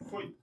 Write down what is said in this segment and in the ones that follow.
Foi.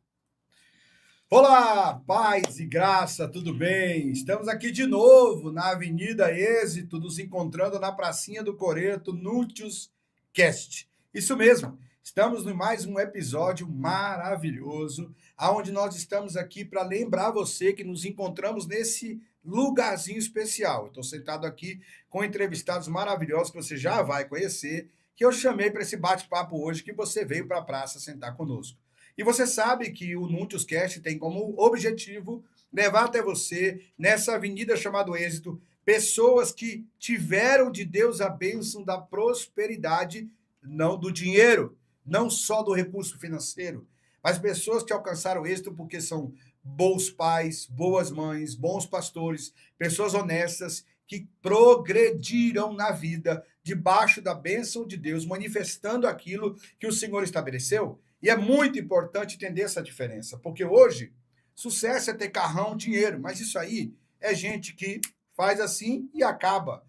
Olá, paz e graça, tudo bem? Estamos aqui de novo na Avenida Êxito, nos encontrando na Pracinha do Coreto, Nútios Cast. Isso mesmo, estamos em mais um episódio maravilhoso, aonde nós estamos aqui para lembrar você que nos encontramos nesse lugarzinho especial. Estou sentado aqui com entrevistados maravilhosos que você já vai conhecer, que eu chamei para esse bate-papo hoje, que você veio para a praça sentar conosco. E você sabe que o Núntios Cast tem como objetivo levar até você, nessa avenida chamada Êxito, pessoas que tiveram de Deus a bênção da prosperidade, não do dinheiro, não só do recurso financeiro, mas pessoas que alcançaram êxito porque são bons pais, boas mães, bons pastores, pessoas honestas que progrediram na vida debaixo da bênção de Deus, manifestando aquilo que o Senhor estabeleceu. E é muito importante entender essa diferença, porque hoje sucesso é ter carrão, dinheiro, mas isso aí é gente que faz assim e acaba.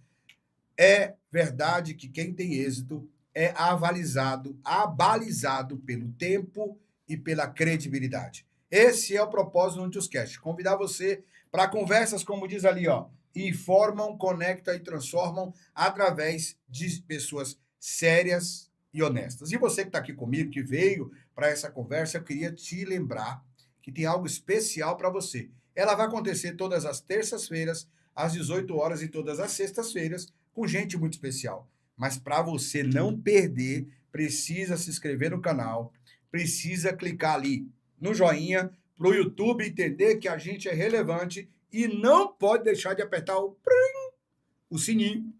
É verdade que quem tem êxito é abalizado pelo tempo e pela credibilidade. Esse é o propósito do Newscast. Convidar você para conversas, como diz ali, ó, informam, conectam e transformam através de pessoas sérias e honestas. E você que está aqui comigo, que veio para essa conversa, eu queria te lembrar que tem algo especial para você. Ela vai acontecer todas as terças-feiras, às 18 horas e todas as sextas-feiras, com gente muito especial. Mas para você não perder, precisa se inscrever no canal, precisa clicar ali no joinha para o YouTube entender que a gente é relevante e não pode deixar de apertar o sininho,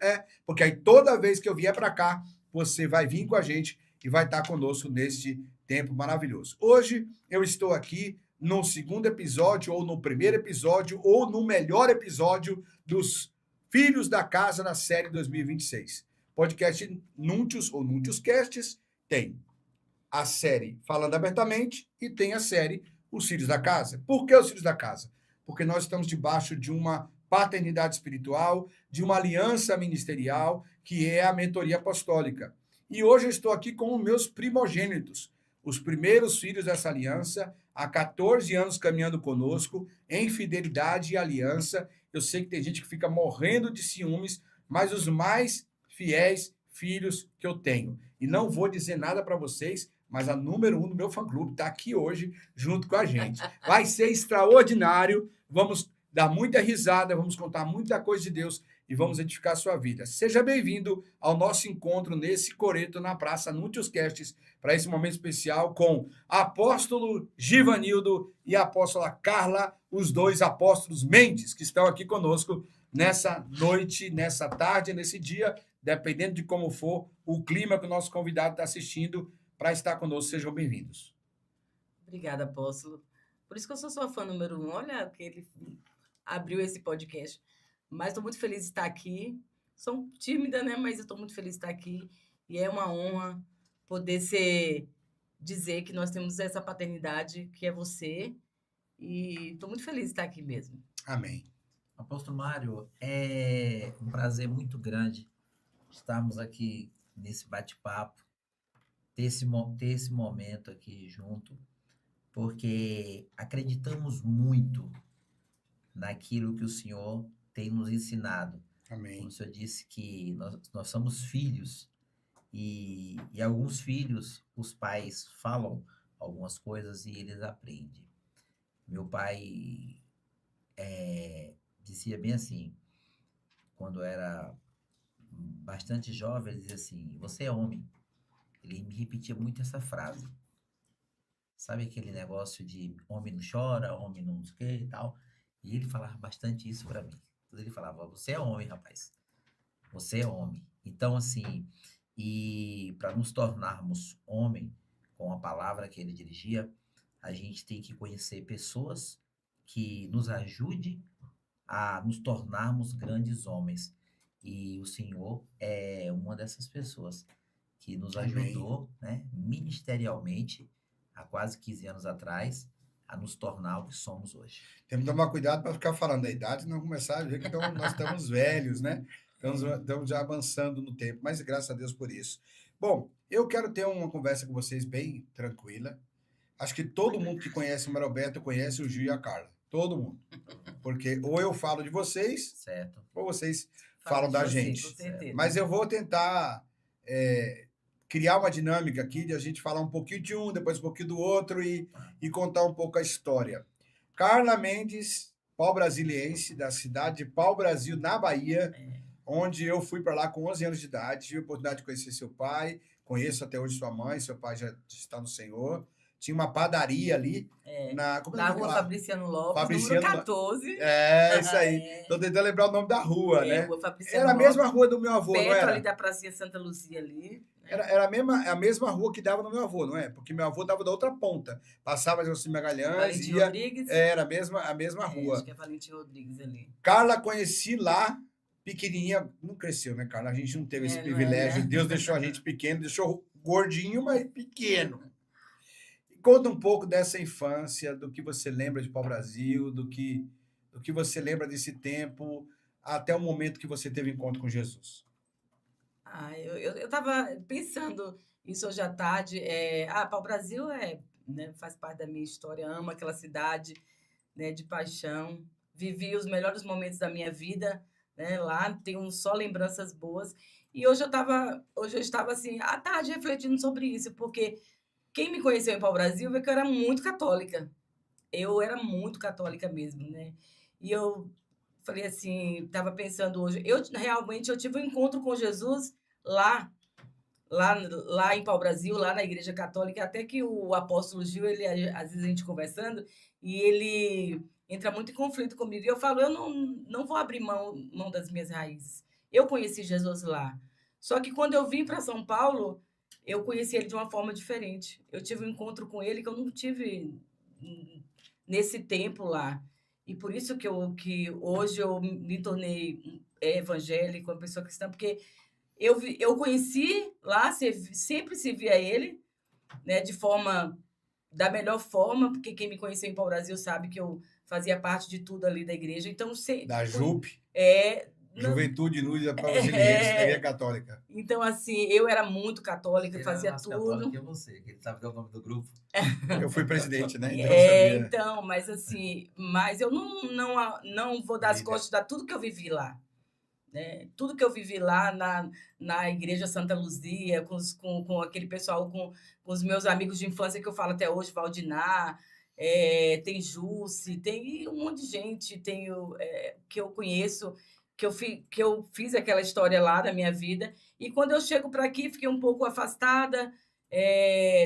porque aí toda vez que eu vier para cá, você vai vir com a gente e vai estar conosco neste tempo maravilhoso. Hoje eu estou aqui no segundo episódio, ou no primeiro episódio, ou no melhor episódio dos Filhos da Casa na série 2026. Podcast Núntios ou Núntios Casts tem a série Falando Abertamente e tem a série Os Filhos da Casa. Por que os Filhos da Casa? Porque nós estamos debaixo de uma paternidade espiritual, de uma aliança ministerial, que é a mentoria apostólica. E hoje eu estou aqui com os meus primogênitos, os primeiros filhos dessa aliança, há 14 anos caminhando conosco, em fidelidade e aliança. Eu sei que tem gente que fica morrendo de ciúmes, mas os mais fiéis filhos que eu tenho. E não vou dizer nada para vocês, mas a número 1 do meu fã-clube está aqui hoje, junto com a gente. Vai ser extraordinário, vamos dar muita risada, vamos contar muita coisa de Deus e vamos edificar a sua vida. Seja bem-vindo ao nosso encontro nesse coreto na Praça Núntios Castes, para esse momento especial com apóstolo Givanildo e a apóstola Carla, os dois apóstolos Mendes, que estão aqui conosco nessa noite, nessa tarde, nesse dia, dependendo de como for o clima que o nosso convidado está assistindo, para estar conosco. Sejam bem-vindos. Obrigada, apóstolo. Por isso que eu sou sua fã número 1. Olha que ele abriu esse podcast. Mas estou muito feliz de estar aqui. Sou tímida, né? Mas eu estou muito feliz de estar aqui. E é uma honra poder dizer que nós temos essa paternidade que é você. E estou muito feliz de estar aqui mesmo. Amém. Apóstolo Mário, é um prazer muito grande estarmos aqui nesse bate-papo, ter esse momento aqui junto, porque acreditamos muito naquilo que o Senhor tem nos ensinado. Amém. Como o Senhor disse que nós somos filhos, e alguns filhos, os pais falam algumas coisas e eles aprendem. Meu pai dizia bem assim, quando era bastante jovem, ele dizia assim, você é homem. Ele me repetia muito essa frase. Sabe aquele negócio de homem não chora, homem não sei o que e tal? E ele falava bastante isso para mim. Então ele falava, você é homem, rapaz. Você é homem. Então, assim, e para nos tornarmos homem, com a palavra que ele dirigia, a gente tem que conhecer pessoas que nos ajudem a nos tornarmos grandes homens. E o Senhor é uma dessas pessoas que nos ajudou, né, ministerialmente, há quase 15 anos atrás, a nos tornar o que somos hoje. Temos que tomar cuidado para ficar falando da idade e não começar a ver que nós estamos velhos, né? Estamos já avançando no tempo, mas graças a Deus por isso. Bom, eu quero ter uma conversa com vocês bem tranquila, Acho que todo mundo que conhece o Maroberto conhece o Gil e a Carla. Todo mundo. Porque ou eu falo de vocês, Certo. ou vocês Fala falam de da você, gente. com certeza. Mas eu vou tentar criar uma dinâmica aqui de a gente falar um pouquinho de um, depois um pouquinho do outro e contar um pouco a história. Carla Mendes, pau-brasiliense, da cidade de Pau-Brasil, na Bahia, onde eu fui para lá com 11 anos de idade, tive a oportunidade de conhecer seu pai, conheço até hoje sua mãe, seu pai já está no Senhor. Tinha uma padaria ali na Rua Fabriciano Lopes, Fabriciano número 14. Isso aí. Tô tentando lembrar o nome da rua, né? Rua Fabriciano Era a Lopes, mesma rua do meu avô, não perto era? ali da Pracinha Santa Luzia ali. Era a mesma rua que dava no meu avô, não é? Porque meu avô dava da outra ponta. Passava José Magalhães, Valentim ia... Rodrigues. Era a mesma rua. Acho que é Valentim Rodrigues ali. Carla conheci lá, pequenininha. Não cresceu, né, Carla? A gente não teve esse privilégio. né? Deus deixou a gente pequeno, deixou gordinho, mas pequeno. Conta um pouco dessa infância, do que você lembra de Pau-Brasil, do que você lembra desse tempo, até o momento que você teve encontro com Jesus. Eu estava pensando isso hoje à tarde. Pau-Brasil né, faz parte da minha história, amo aquela cidade, né, de paixão. Vivi os melhores momentos da minha vida, né, lá, tenho só lembranças boas. E hoje eu estava assim, à tarde refletindo sobre isso, porque quem me conheceu em Pau-Brasil vê que eu era muito católica. Eu era muito católica mesmo, né? E eu falei assim, estava pensando hoje, realmente eu tive um encontro com Jesus lá em Pau-Brasil, lá na Igreja Católica, até que o apóstolo Gil, ele, às vezes a gente conversando, e ele entra muito em conflito comigo. E eu falo, eu não vou abrir mão das minhas raízes. Eu conheci Jesus lá. Só que quando eu vim para São Paulo, eu conheci ele de uma forma diferente. Eu tive um encontro com ele que eu não tive nesse tempo lá. E por isso que hoje eu me tornei evangélica, uma pessoa cristã, porque eu conheci lá, sempre servi a ele, né, da melhor forma, porque quem me conheceu em Pau-Brasil sabe que eu fazia parte de tudo ali da igreja. Então, Da JUP, Juventude Unida Brasiliense, da Igreja Católica. Então, assim, eu era muito católica, fazia mais tudo. Católico que você, que ele sabe que é o nome do grupo. Eu fui presidente, né? Então, mas assim, mas eu não vou dar as costas de tudo que eu vivi lá. Né? Tudo que eu vivi lá na Igreja Santa Luzia, com aquele pessoal, com os meus amigos de infância que eu falo até hoje, Valdinar, tem Jusce, tem um monte de gente que eu conheço, que eu fiz aquela história lá da minha vida. E quando eu chego para aqui, fiquei um pouco afastada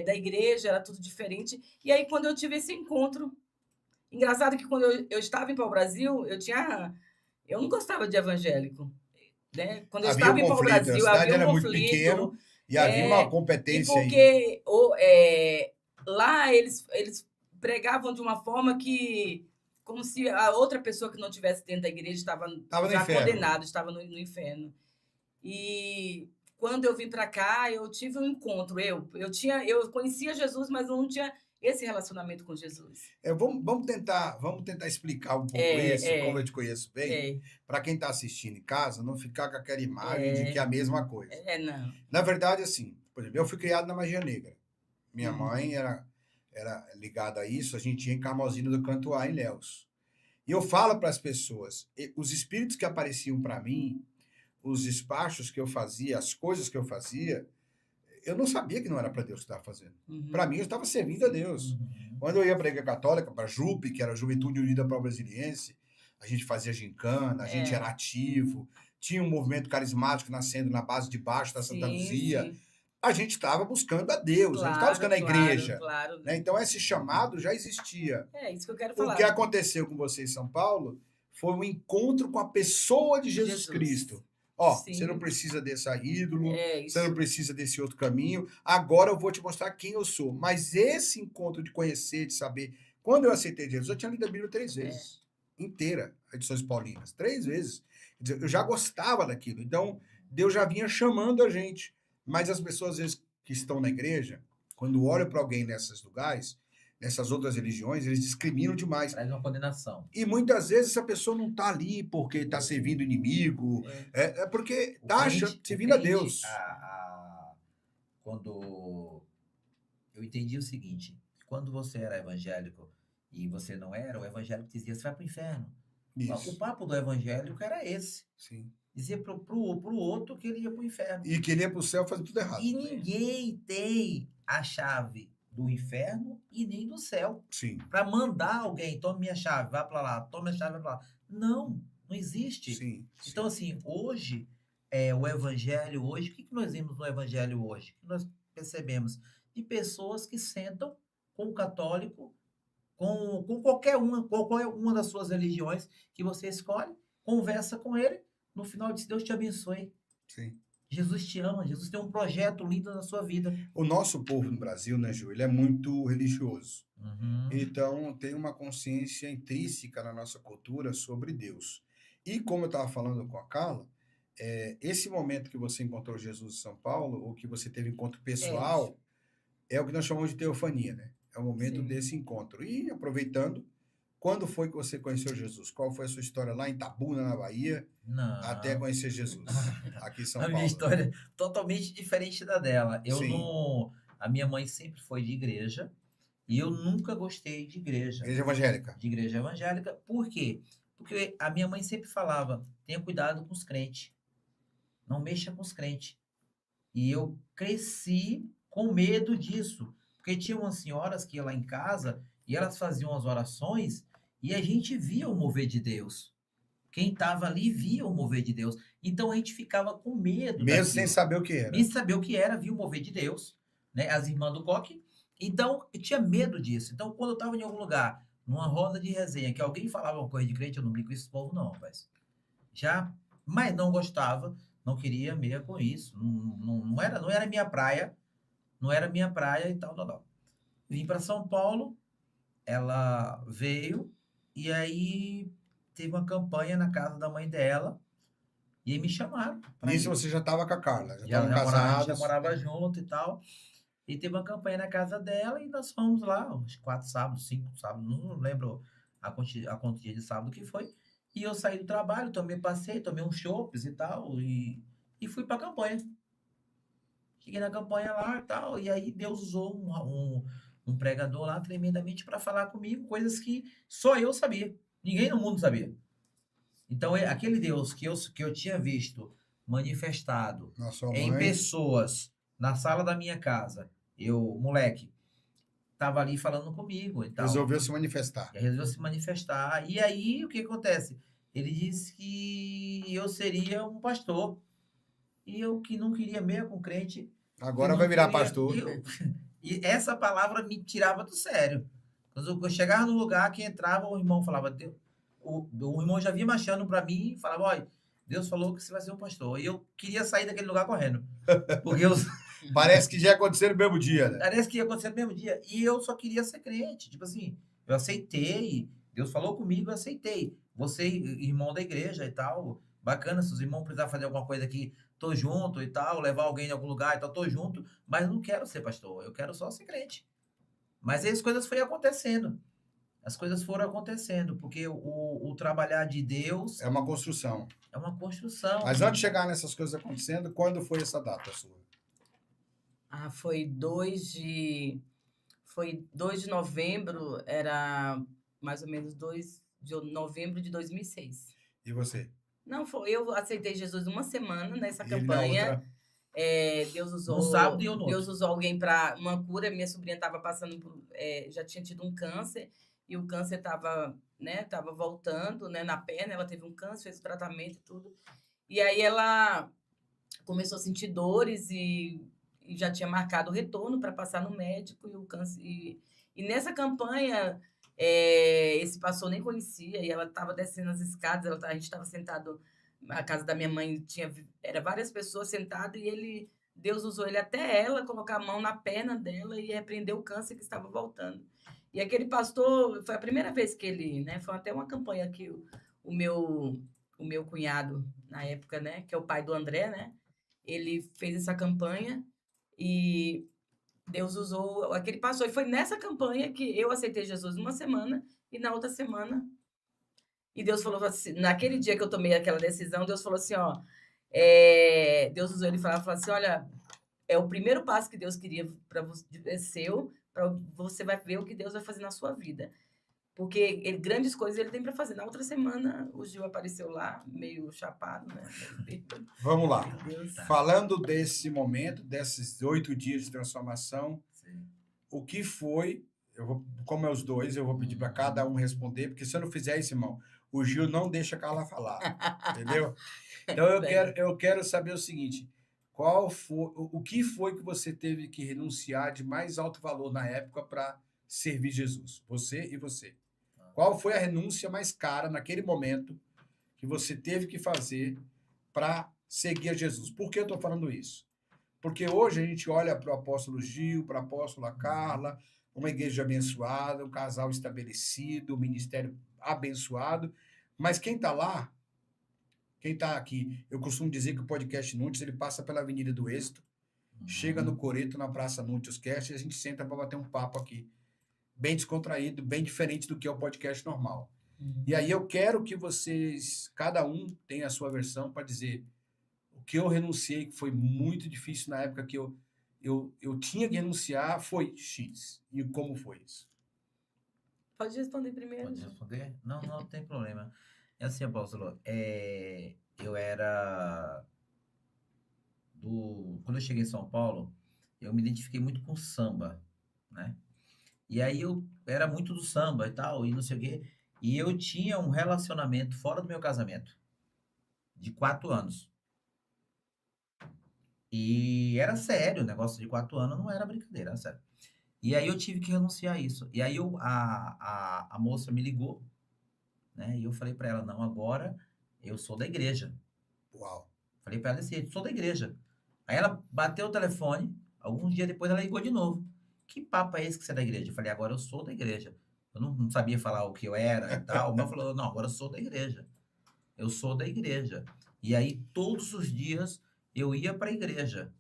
da igreja, era tudo diferente. E aí, quando eu tive esse encontro, engraçado que quando eu estava em Pau-Brasil, eu não gostava de evangélico. Né? Quando eu estava em Pau-Brasil, havia um conflito. Muito pequeno, e havia uma competência. E porque lá eles pregavam de uma forma que, como se a outra pessoa que não estivesse dentro da igreja estava já condenada, estava no inferno. E quando eu vim para cá, eu tive um encontro. Eu conhecia Jesus, mas não tinha esse relacionamento com Jesus. Vamos tentar explicar um pouco isso, como eu te conheço bem, para quem está assistindo em casa, não ficar com aquela imagem de que é a mesma coisa. Não. Na verdade, assim, por exemplo, eu fui criado na Magia Negra. Minha mãe era ligada a isso, a gente ia em Carmozina do Cantuá, em Ilhéus. E eu falo para as pessoas, os espíritos que apareciam para mim, os despachos que eu fazia, as coisas que eu fazia, eu não sabia que não era para Deus que estava fazendo. Para mim, eu estava servindo a Deus. Quando eu ia para a Igreja Católica, para a JUP, que era a Juventude Unida Brasiliense, a gente fazia gincana, a gente era ativo, tinha um movimento carismático nascendo na base de baixo da Santa Luzia. Sim. A gente estava buscando a Deus, claro, a gente estava buscando a igreja. Claro. Né? Então, esse chamado já existia. É isso que eu quero falar. O que aconteceu com você em São Paulo foi um encontro com a pessoa de Jesus Cristo. Você não precisa desse ídolo, você não precisa desse outro caminho. Agora eu vou te mostrar quem eu sou. Mas esse encontro de conhecer, de saber... Quando eu aceitei Jesus, eu tinha lido a Bíblia 3 vezes. Inteira, edições paulinas. 3 vezes. Quer dizer, eu já gostava daquilo. Então, Deus já vinha chamando a gente. Mas as pessoas, às vezes, que estão na igreja, quando olham para alguém nesses lugares, nessas outras religiões, eles discriminam demais. Traz uma condenação. E muitas vezes essa pessoa não está ali porque está servindo o inimigo, é porque está servindo a Deus. Quando eu entendi o seguinte, quando você era evangélico e você não era, o evangélico dizia, você vai para o inferno. O Isso. papo do evangélico era esse. Sim. Dizia pro outro que ele ia para o inferno. E que ele ia para o céu fazer tudo errado. E ninguém tem a chave do inferno e nem do céu. Sim. Para mandar alguém, tome minha chave, vá para lá, tome a chave, vai para lá. Não existe. Sim. Então, assim, hoje, o evangelho hoje, o que nós vimos no evangelho hoje? O que nós percebemos? De pessoas que sentam com o católico, com qualquer uma das suas religiões que você escolhe, conversa com ele, no final diz, Deus te abençoe. Sim. Jesus te ama, Jesus tem um projeto lindo na sua vida. O nosso povo no Brasil, né, Ju, ele é muito religioso. Uhum. Então, tem uma consciência intrínseca na nossa cultura sobre Deus. E como eu estava falando com a Carla, esse momento que você encontrou Jesus em São Paulo, ou que você teve encontro pessoal, é o que nós chamamos de teofania, né? É o momento Sim. desse encontro. E aproveitando, quando foi que você conheceu Jesus? Qual foi a sua história lá em Itabuna, na Bahia, Não. até conhecer Jesus aqui em São A Paulo? minha história é totalmente diferente da dela. Sim. A minha mãe sempre foi de igreja e eu nunca gostei de igreja. Igreja evangélica. De igreja evangélica. Por quê? Porque a minha mãe sempre falava, tenha cuidado com os crentes. Não mexa com os crentes. E eu cresci com medo disso. Porque tinha umas senhoras que iam lá em casa e elas faziam as orações e a gente via o mover de Deus. Quem estava ali via o mover de Deus. Então a gente ficava com medo Mesmo daquilo. sem saber o que era. Nem saber o que era, via o mover de Deus. Né? As irmãs do coque. Então eu tinha medo disso. Então quando eu estava em algum lugar, numa roda de resenha, que alguém falava uma coisa de crente, eu não brinco com esse povo não, rapaz. Mas não gostava, não queria meia com isso. Não era minha praia. Não era minha praia e tal. Vim para São Paulo, ela veio e aí teve uma campanha na casa da mãe dela e aí me chamaram. Nisso você já estava com a Carla, já estavam já casados. morava junto e tal. E teve uma campanha na casa dela e nós fomos lá, uns 4 sábados, 5 sábados, não lembro a quantia de sábado que foi. E eu saí do trabalho, tomei uns chopes e tal, e fui para a campanha. Cheguei na campanha lá e tal, e aí Deus usou um pregador lá tremendamente para falar comigo, coisas que só eu sabia, ninguém no mundo sabia. Então, aquele Deus que eu tinha visto manifestado em pessoas na sala da minha casa, eu, moleque, estava ali falando comigo e tal. Resolveu se manifestar. Resolveu se manifestar. E aí, o que acontece? Ele disse que eu seria um pastor. E eu que não queria meia com crente. Agora vai virar pastor. E essa palavra me tirava do sério. Quando eu chegava no lugar que entrava, o irmão falava, o irmão já vinha marchando para mim e falava, olha, Deus falou que você vai ser um pastor. E eu queria sair daquele lugar correndo. Porque Parece que já aconteceu no mesmo dia, né? Parece que ia acontecer no mesmo dia. E eu só queria ser crente. Tipo assim, eu aceitei. Deus falou comigo, eu aceitei. Você, irmão da igreja e tal, bacana, se os irmãos precisarem fazer alguma coisa aqui, tô junto e tal, levar alguém em algum lugar e tal, tô junto, mas não quero ser pastor, eu quero só ser crente. Mas aí as coisas foram acontecendo. As coisas foram acontecendo, porque o trabalhar de Deus... É uma construção. É uma construção. Mas antes de chegar nessas coisas acontecendo, quando foi essa data sua? Foi 2 de novembro, era mais ou menos 2 de novembro de 2006. E você? Não, eu aceitei Jesus uma semana nessa E campanha. Deus usou um sábado e eu no Deus usou alguém para uma cura. Minha sobrinha estava passando por, já tinha tido um câncer e o câncer estava, né, tava voltando, né, na perna. Ela teve um câncer, fez o tratamento e tudo. E aí ela começou a sentir dores e já tinha marcado o retorno para passar no médico e o câncer. E nessa campanha esse pastor nem conhecia e ela estava descendo as escadas. A gente estava sentado na casa da minha mãe, era várias pessoas sentadas e Deus usou ele até ela colocar a mão na perna dela e repreender o câncer que estava voltando. E aquele pastor, foi a primeira vez que ele, né, foi até uma campanha que o meu cunhado, na época, né, que é o pai do André, né, ele fez essa campanha e Deus usou aquele pastor. E foi nessa campanha que eu aceitei Jesus uma semana e na outra semana... E Deus falou assim, naquele dia que eu tomei aquela decisão, Deus falou assim, ó, Deus usou ele e falou assim, olha, é o primeiro passo que Deus queria para você, seu, Você vai ver o que Deus vai fazer na sua vida. Porque grandes coisas ele tem para fazer. Na outra semana, o Gil apareceu lá, meio chapado, né? Meio bêbado. Vamos lá. Meu Deus. Tá. Falando desse momento, desses 8 dias de transformação, Sim. o que foi, como é os dois, eu vou pedir para cada um responder, porque se eu não fizer isso, irmão, o Gil não deixa a Carla falar, entendeu? Então eu quero saber o seguinte, qual foi, o que foi que você teve que renunciar de mais alto valor na época para servir Jesus? Você e você. Qual foi a renúncia mais cara naquele momento que você teve que fazer para seguir a Jesus? Por que eu estou falando isso? Porque hoje a gente olha para o apóstolo Gil, para a apóstola Carla, uma igreja abençoada, um casal estabelecido, um ministério abençoado, mas quem está lá, quem está aqui, eu costumo dizer que o podcast Núntios, ele passa pela Avenida do Êxito, chega no Coreto, na Praça Núntios Cast, e a gente senta para bater um papo aqui, bem descontraído, bem diferente do que é o podcast normal. E aí eu quero que vocês, cada um, tenha a sua versão para dizer o que eu renunciei, que foi muito difícil na época que eu tinha que renunciar, foi X. E como foi isso? Pode responder primeiro. Pode Gil. responder? Não, não tem problema. É assim, apóstolo, eu era quando eu cheguei em São Paulo, eu me identifiquei muito com samba, né? E aí eu era muito do samba e tal, e não sei o quê. E eu tinha um relacionamento fora do meu casamento, de 4 anos. E era sério, o negócio de 4 anos não era brincadeira, era sério. E aí eu tive que renunciar a isso. E aí a moça me ligou, né? E eu falei para ela, não, agora eu sou da igreja. Uau. Falei para ela assim, sou da igreja. Aí ela bateu o telefone, alguns dias depois ela ligou de novo. Que papo é esse que você é da igreja? Eu falei, agora eu sou da igreja. Eu não sabia falar o que eu era e tal, mas falou, não, agora eu sou da igreja. Eu sou da igreja. E aí todos os dias eu ia para a igreja.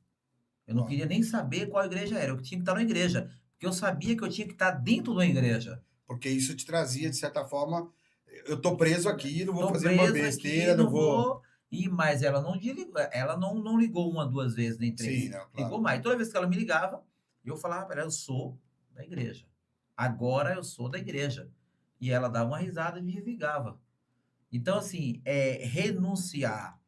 Eu não Uau. queria nem saber qual igreja era, eu tinha que estar na igreja, porque eu sabia que eu tinha que estar dentro da igreja. Porque isso te trazia, de certa forma, eu tô preso aqui, não vou Tô fazer uma preso besteira, aqui, não vou... Mas ela não desligou, ela não ligou uma, 2 vezes, nem 3. Sim, não, claro. Ligou mais. Toda vez que ela me ligava, eu falava para ela, eu sou da igreja. Agora eu sou da igreja. E ela dava uma risada e me desligava. Então, assim, renunciar.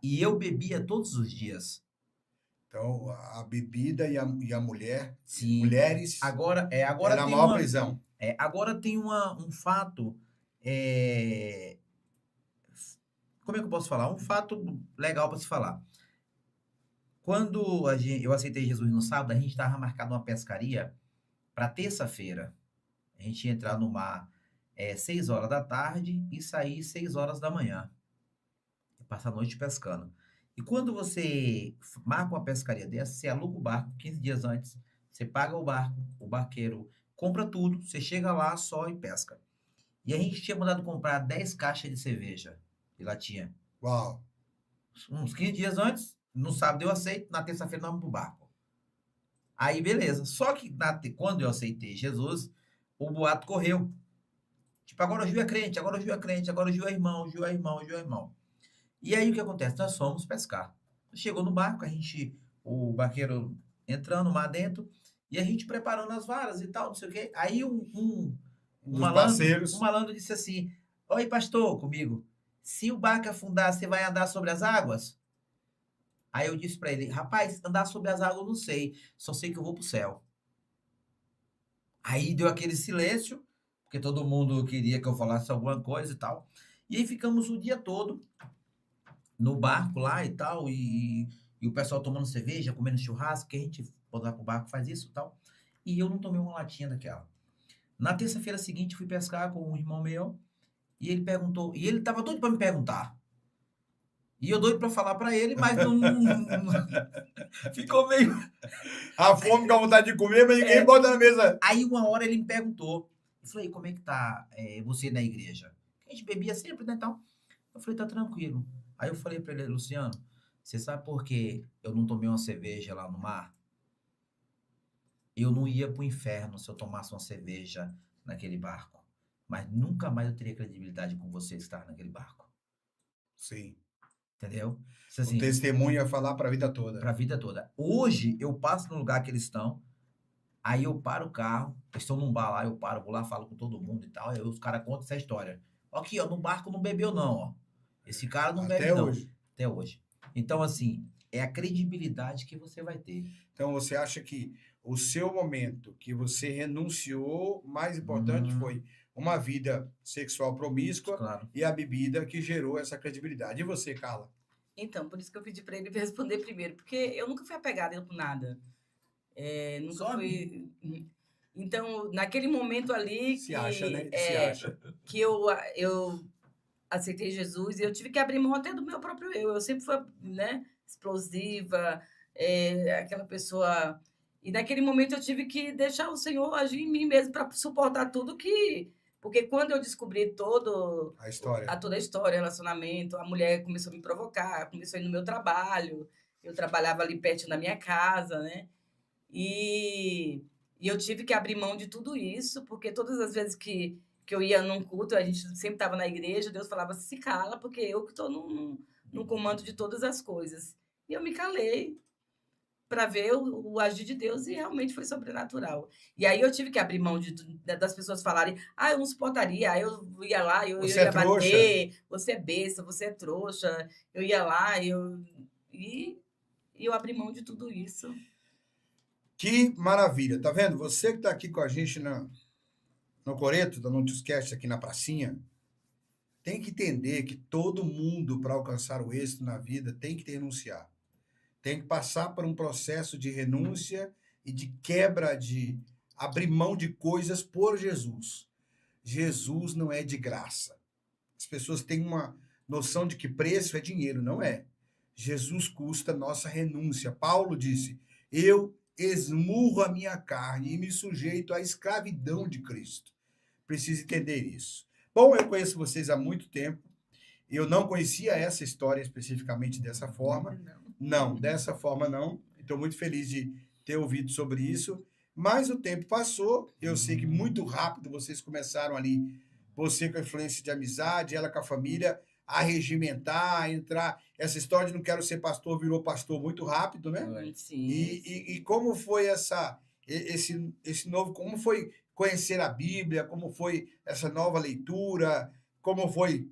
E eu bebia todos os dias. Então, a bebida e a mulher, Sim. mulheres, Agora era a tem maior prisão. agora tem um fato, como é que eu posso falar? Um fato legal para se falar. Quando eu aceitei Jesus no sábado, a gente estava marcado uma pescaria para terça-feira. A gente ia entrar no mar 6 horas da tarde e sair 6 horas da manhã. Passar a noite pescando. E quando você marca uma pescaria dessa, você aluga o barco 15 dias antes, você paga o barco, o barqueiro compra tudo, você chega lá só e pesca. E a gente tinha mandado comprar 10 caixas de cerveja de latinha. Uau. Uns 15 dias antes, no sábado eu aceito, na terça-feira nós vamos pro barco. Aí beleza. Só que quando eu aceitei Jesus, o boato correu. Tipo, agora o Gil é crente, agora o Gil é crente, agora o Gil é irmão, o Gil é irmão, o Gil é irmão. E aí o que acontece? Nós fomos pescar. Chegou no barco, o barqueiro entrando lá dentro, e a gente preparando as varas e tal, não sei o quê. Aí um malandro disse assim, oi pastor, comigo, se o barco afundar, você vai andar sobre as águas? Aí eu disse para ele, rapaz, andar sobre as águas eu não sei, só sei que eu vou pro céu. Aí deu aquele silêncio, porque todo mundo queria que eu falasse alguma coisa e tal. E aí ficamos o dia todo no barco lá e tal, e o pessoal tomando cerveja, comendo churrasco, que a gente, quando vai pro barco, faz isso e tal. E eu não tomei uma latinha daquela. Na terça-feira seguinte, fui pescar com um irmão meu, e ele perguntou, e ele tava doido para me perguntar. E eu doido para falar para ele, mas não ficou meio... A fome com a vontade de comer, mas ninguém bota na mesa. Aí uma hora ele me perguntou, eu falei, como é que tá você na igreja? A gente bebia sempre, né, então. Eu falei, tá tranquilo. Aí eu falei para ele, Luciano, você sabe por que eu não tomei uma cerveja lá no mar? Eu não ia pro inferno se eu tomasse uma cerveja naquele barco. Mas nunca mais eu teria credibilidade com você estar naquele barco. Sim. Entendeu? Assim, o testemunho ia falar para a vida toda. Para a vida toda. Hoje, eu passo no lugar que eles estão, Aí eu paro o carro, eu estou num bar lá, eu paro, vou lá, falo com todo mundo e tal, aí os caras contam essa história. Aqui, ó, no barco não bebeu não, ó. Esse cara não bebe Até não, hoje. até hoje. Então, assim, é a credibilidade que você vai ter. Então, você acha que o seu momento que você renunciou, mais importante foi uma vida sexual promíscua Claro. e a bebida que gerou essa credibilidade. E você, Carla? Então, por isso que eu pedi para ele responder primeiro, porque eu nunca fui apegada com nada. Nunca Só a fui. Então, naquele momento ali Se acha, né? que, Se acha. que eu aceitei Jesus, e eu tive que abrir mão até do meu próprio eu. Eu sempre fui, né, explosiva, aquela pessoa. E naquele momento eu tive que deixar o Senhor agir em mim mesmo para suportar tudo que. Porque quando eu descobri A história. toda a história, relacionamento, a mulher começou a me provocar, começou a ir no meu trabalho, eu trabalhava ali perto da minha casa, né? E, e eu tive que abrir mão de tudo isso, porque todas as vezes que eu ia num culto, a gente sempre estava na igreja, Deus falava, se cala, porque eu que estou no comando de todas as coisas. E eu me calei para ver o agir de Deus e realmente foi sobrenatural. E aí eu tive que abrir mão das pessoas falarem, eu não suportaria, aí eu ia lá, eu Você é ia trouxa. bater, você é besta, você é trouxa, eu ia lá, e eu abri mão de tudo isso. Que maravilha. Tá vendo? Você que está aqui com a gente no Coreto, da Noticiascast, aqui na pracinha, tem que entender que todo mundo, para alcançar o êxito na vida, tem que renunciar. Tem que passar por um processo de renúncia e de quebra, de abrir mão de coisas por Jesus. Jesus não é de graça. As pessoas têm uma noção de que preço é dinheiro. Não é. Jesus custa nossa renúncia. Paulo disse, eu esmurro a minha carne e me sujeito à escravidão de Cristo. Preciso entender isso. Bom, eu conheço vocês há muito tempo. Eu não conhecia essa história especificamente dessa forma. Não, dessa forma não. Estou muito feliz de ter ouvido sobre isso. Mas o tempo passou. Eu sei que muito rápido vocês começaram ali, você com a influência de amizade, ela com a família, a regimentar, a entrar. Essa história de não quero ser pastor virou pastor muito rápido, né? Sim. E como foi esse novo, como foi conhecer a Bíblia, como foi essa nova leitura, como foi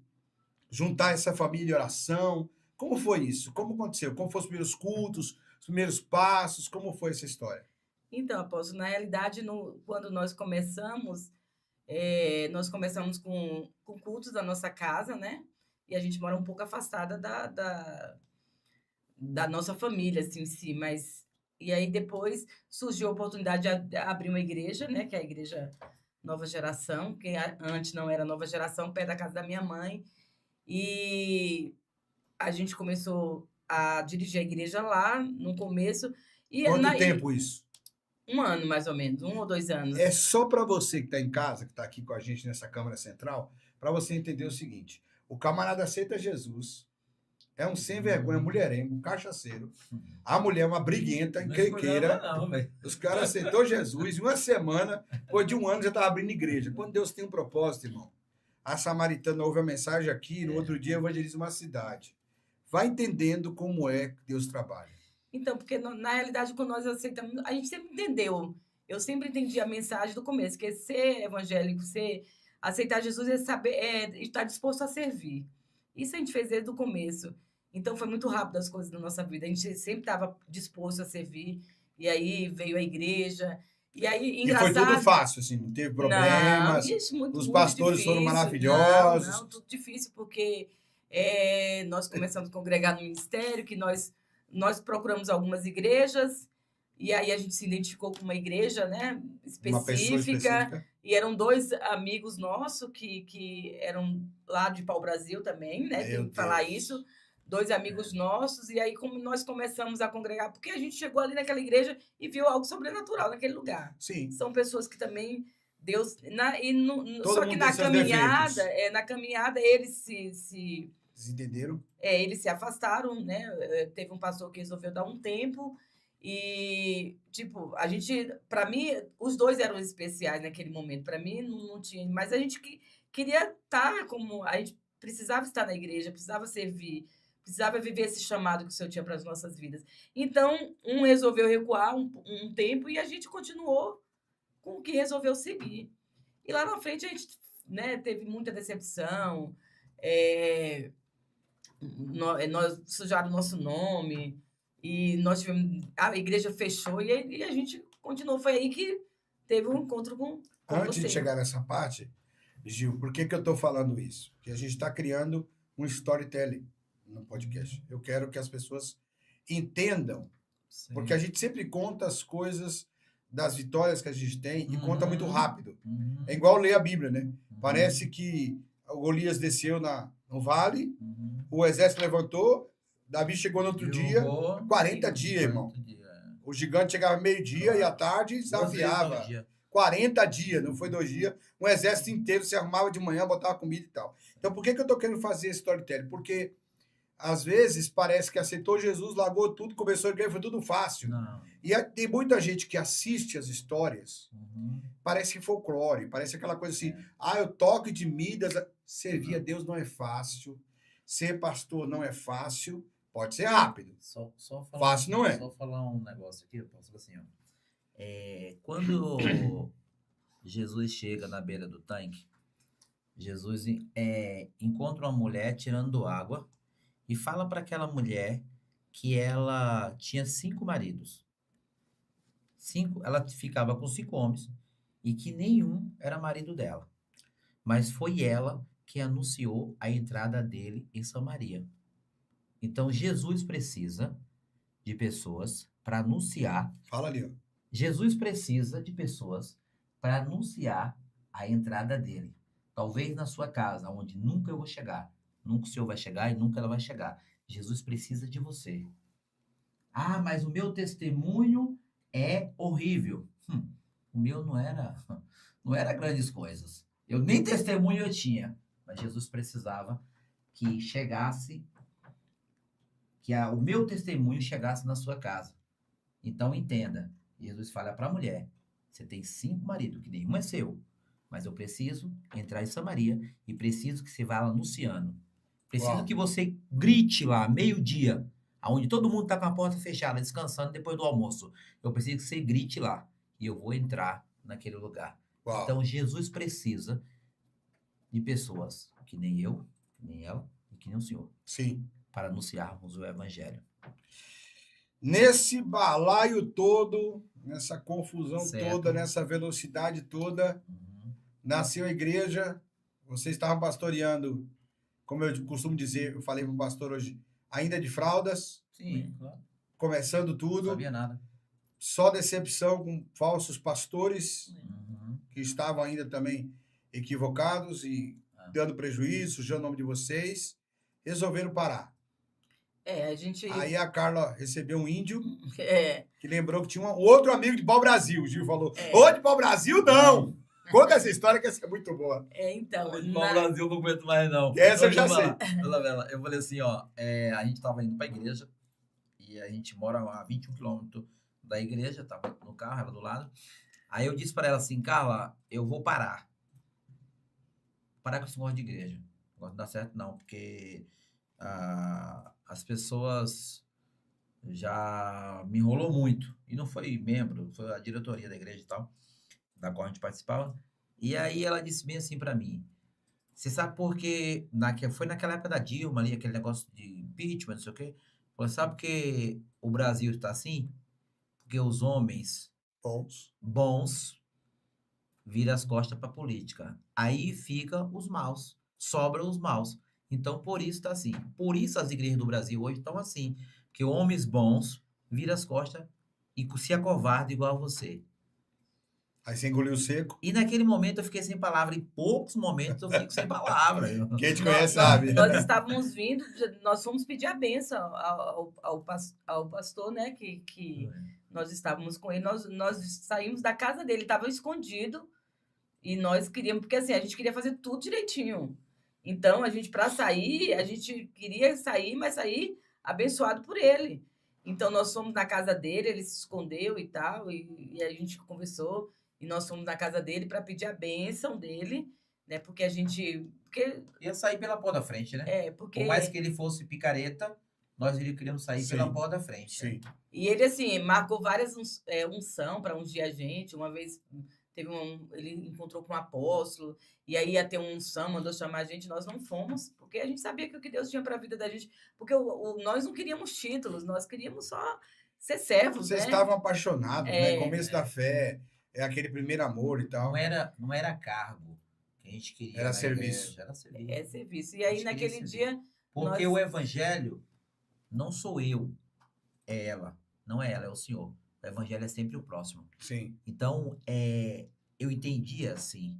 juntar essa família em oração, como foi isso? Como aconteceu? Como foram os primeiros cultos, os primeiros passos, como foi essa história? Então, apóstolo, na realidade, quando nós começamos com cultos da nossa casa, né? E a gente mora um pouco afastada da nossa família, assim, em si, mas... E aí, depois, surgiu a oportunidade de abrir uma igreja, né? Que é a Igreja Nova Geração, que antes não era Nova Geração, perto da casa da minha mãe. E a gente começou a dirigir a igreja lá, no começo. Quanto tempo isso? 1 ano, mais ou menos, 1 ou 2 anos. É só para você que está em casa, que está aqui com a gente nessa Câmara Central, para você entender o seguinte: o camarada aceita Jesus, é um sem vergonha, mulherengo, cachaceiro. A mulher é uma briguenta, encrenqueira. Os caras aceitou Jesus, em uma semana, depois de 1 ano já estava abrindo igreja. Quando Deus tem um propósito, irmão. A samaritana ouve a mensagem aqui, no outro dia evangeliza uma cidade. Vai entendendo como é que Deus trabalha. Então, porque na realidade, quando nós aceitamos, a gente sempre entendeu. Eu sempre entendi a mensagem do começo, que é ser evangélico, aceitar Jesus é saber, estar disposto a servir. Isso a gente fez desde o começo. Então, foi muito rápido as coisas na nossa vida. A gente sempre estava disposto a servir. E aí veio a igreja. E aí, engraçado... E foi tudo fácil, assim, não teve problemas. Não, isso, os pastores difícil. foram maravilhosos. Não, tudo difícil, porque nós começamos a congregar no ministério, que nós procuramos algumas igrejas, e aí a gente se identificou com uma igreja, né, Uma pessoa específica. E eram 2 amigos nossos que eram lá de Pau-Brasil também, né? Tem que falar isso. 2 amigos nossos, e aí como nós começamos a congregar, porque a gente chegou ali naquela igreja e viu algo sobrenatural naquele lugar. Sim. São pessoas que também Deus... Só que na caminhada eles se entenderam? Eles se afastaram, né? Teve um pastor que resolveu dar um tempo e, tipo, a gente... Para mim, os 2 eram especiais naquele momento. Para mim, não tinha... Mas a gente queria estar como... A gente precisava estar na igreja, precisava servir, precisava viver esse chamado que o Senhor tinha para as nossas vidas. Então, um resolveu recuar um tempo e a gente continuou com quem resolveu seguir. E lá na frente a gente, né, teve muita decepção, nós sujaram o nosso nome, e nós tivemos, a igreja fechou e a gente continuou. Foi aí que teve um encontro com Antes você. de chegar nessa parte, Gil, por que eu estou falando isso? Porque a gente está criando um storytelling no podcast. Eu quero que as pessoas entendam, Sim. porque a gente sempre conta as coisas das vitórias que a gente tem e conta muito rápido. É igual ler a Bíblia, né? Parece que o Golias desceu no vale, o exército levantou, Davi chegou no outro dia, 40 dias, irmão. O gigante chegava meio-dia e à tarde desafiava. 40 dias, não foi 2 dias. Um exército inteiro se arrumava de manhã, botava comida e tal. Então, por que eu estou querendo fazer esse storytelling? Porque, às vezes, parece que aceitou Jesus, largou tudo, começou a igreja, foi tudo fácil. Não. E tem muita gente que assiste as histórias, parece folclore, parece aquela coisa assim, o toque de Midas, servir a Deus não é fácil, ser pastor não é fácil, pode ser rápido. Só falar, Fácil não é. Só falar um negócio aqui, eu posso assim, ó. Quando Jesus chega na beira do tanque, Jesus encontra uma mulher tirando água e fala para aquela mulher que ela tinha 5 maridos. Ela ficava com 5 homens e que nenhum era marido dela. Mas foi ela que anunciou a entrada dele em Samaria. Então, Jesus precisa de pessoas para anunciar. Fala ali, ó. Jesus precisa de pessoas para anunciar a entrada dele. Talvez na sua casa, onde nunca eu vou chegar. Nunca o Senhor vai chegar e nunca ela vai chegar. Jesus precisa de você. Mas o meu testemunho é horrível. O meu não era grandes coisas. Eu nem testemunho eu tinha. Mas Jesus precisava que chegasse, o meu testemunho chegasse na sua casa. Então entenda, Jesus fala para a mulher, você tem 5 maridos, que nenhum é seu, mas eu preciso entrar em Samaria e preciso que você vá anunciando. Preciso que você grite lá, meio-dia, onde todo mundo está com a porta fechada, descansando depois do almoço. Eu preciso que você grite lá e eu vou entrar naquele lugar. Então Jesus precisa de pessoas que nem eu, que nem ela e que nem o Senhor. Sim. Para anunciarmos o evangelho. Nesse balaio todo, nessa confusão Certo. toda, nessa velocidade toda, nasceu a igreja, vocês estavam pastoreando, como eu costumo dizer, eu falei para o pastor hoje, ainda de fraldas. Sim, claro. Começando tudo. Não sabia nada. Só decepção com falsos pastores que estavam ainda também equivocados e dando prejuízo, sujando o nome de vocês. Resolveram parar. A gente... Aí a Carla recebeu um índio que lembrou que tinha um outro amigo de pau-brasil. O Gil falou, ô, de pau-brasil não! Conta essa história que essa é muito boa. Então... De pau-brasil não aguento mais não. Essa eu já sei. Eu falei assim, a gente tava indo pra igreja e a gente mora a 21 quilômetros da igreja, tava no carro, ela do lado. Aí eu disse para ela assim, Carla, eu vou parar. Parar com esse negócio de igreja. Não vai dar certo não, porque... as pessoas já me enrolou muito. E não foi membro, foi a diretoria da igreja e tal, da qual a gente participava. E aí ela disse bem assim pra mim, você sabe por quê? Foi naquela época da Dilma ali, aquele negócio de impeachment, não sei o quê. Você sabe por que o Brasil está assim? Porque os homens bons viram as costas pra política. Aí fica os maus, sobram os maus. Então, por isso está assim. Por isso as igrejas do Brasil hoje estão assim. Porque homens bons viram as costas e se acovardam igual a você. Aí você engoliu seco. E naquele momento eu fiquei sem palavra. Em poucos momentos eu fico sem palavra. Quem te conhece sabe. Nós estávamos vindo, nós fomos pedir a bênção ao pastor, né? Que nós estávamos com ele. Nós saímos da casa dele, estava escondido. E nós queríamos, porque assim, a gente queria fazer tudo direitinho. Então, para sair, a gente queria sair, mas sair abençoado por ele. Então, nós fomos na casa dele, ele se escondeu e tal, e a gente conversou, e nós fomos na casa dele para pedir a bênção dele, né? Porque a gente... Ia sair pela porta da frente, né? Porque... Por mais que ele fosse picareta, nós queríamos sair pela porta da frente. Sim. Né? E ele, assim, marcou várias unção para ungir a gente, uma vez ele encontrou com um apóstolo, e aí ia ter um unção, mandou chamar a gente, nós não fomos, porque a gente sabia que o que Deus tinha para a vida da gente, porque nós não queríamos títulos, nós queríamos só ser servos, Vocês né? estavam apaixonados, né? É, Começo da fé, é aquele primeiro amor e tal. Não era cargo que a gente queria Era na serviço. igreja, era serviço. é serviço. E A aí, gente queria naquele servir. dia, Porque nós- o evangelho não sou eu, é ela. Não é ela, é o Senhor. O evangelho é sempre o próximo. Sim. Então, eu entendia assim.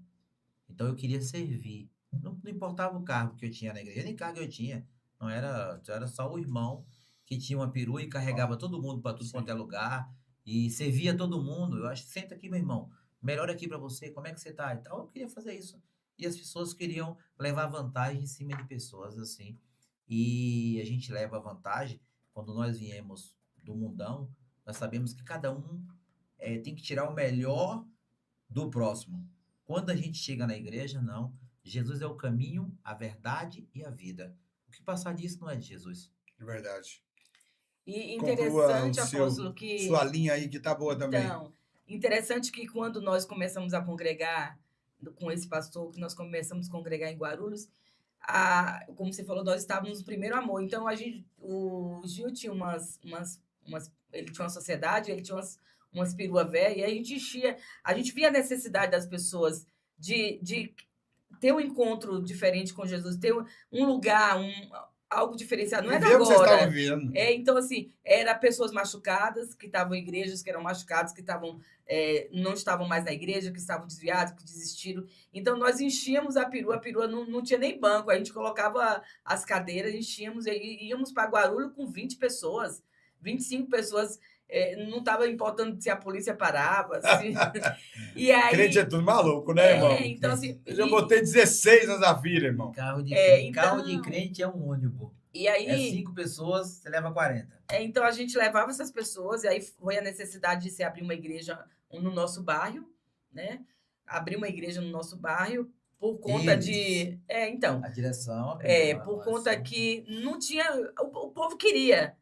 Então, eu queria servir. Não importava o cargo que eu tinha na igreja, nem cargo eu tinha. Não era só o irmão que tinha uma perua e carregava todo mundo para tudo Sim. quanto é lugar e servia todo mundo. Eu acho, senta aqui, meu irmão. Melhor aqui para você, como é que você tá? Então, eu queria fazer isso. E as pessoas queriam levar vantagem em cima de pessoas assim. E a gente leva vantagem quando nós viemos do mundão. Nós sabemos que cada um tem que tirar o melhor do próximo. Quando a gente chega na igreja, não. Jesus é o caminho, a verdade e a vida. O que passar disso não é de Jesus. De verdade. e Conclua interessante, o seu, apóstolo, que... sua linha aí, que tá boa também. Então, interessante que quando nós começamos a congregar com esse pastor, que nós começamos a congregar em Guarulhos, como você falou, nós estávamos no primeiro amor. Então, o Gil tinha ele tinha uma sociedade, ele tinha umas peruas velhas, e a gente via a necessidade das pessoas de ter um encontro diferente com Jesus, ter um lugar, algo diferenciado. Não é Viver o que vocês agora. estavam vivendo. Então, assim, era pessoas machucadas, que estavam em igrejas, que eram machucadas, que não estavam mais na igreja, que estavam desviados, que desistiram. Então, nós enchíamos a perua não tinha nem banco, a gente colocava as cadeiras, enchíamos, e íamos para Guarulhos com 20 pessoas, 25 pessoas, não estava importando se a polícia parava. E aí, Crente é tudo maluco, né, irmão? então, assim... Eu já botei 16 na Zafira, irmão. Carro de então- crente é um ônibus. E aí... É 5 pessoas, você leva 40. Então, a gente levava essas pessoas, e aí foi a necessidade de se abrir uma igreja no nosso bairro, né? Abrir uma igreja no nosso bairro, por conta de... então... A direção... por conta que não tinha... O povo queria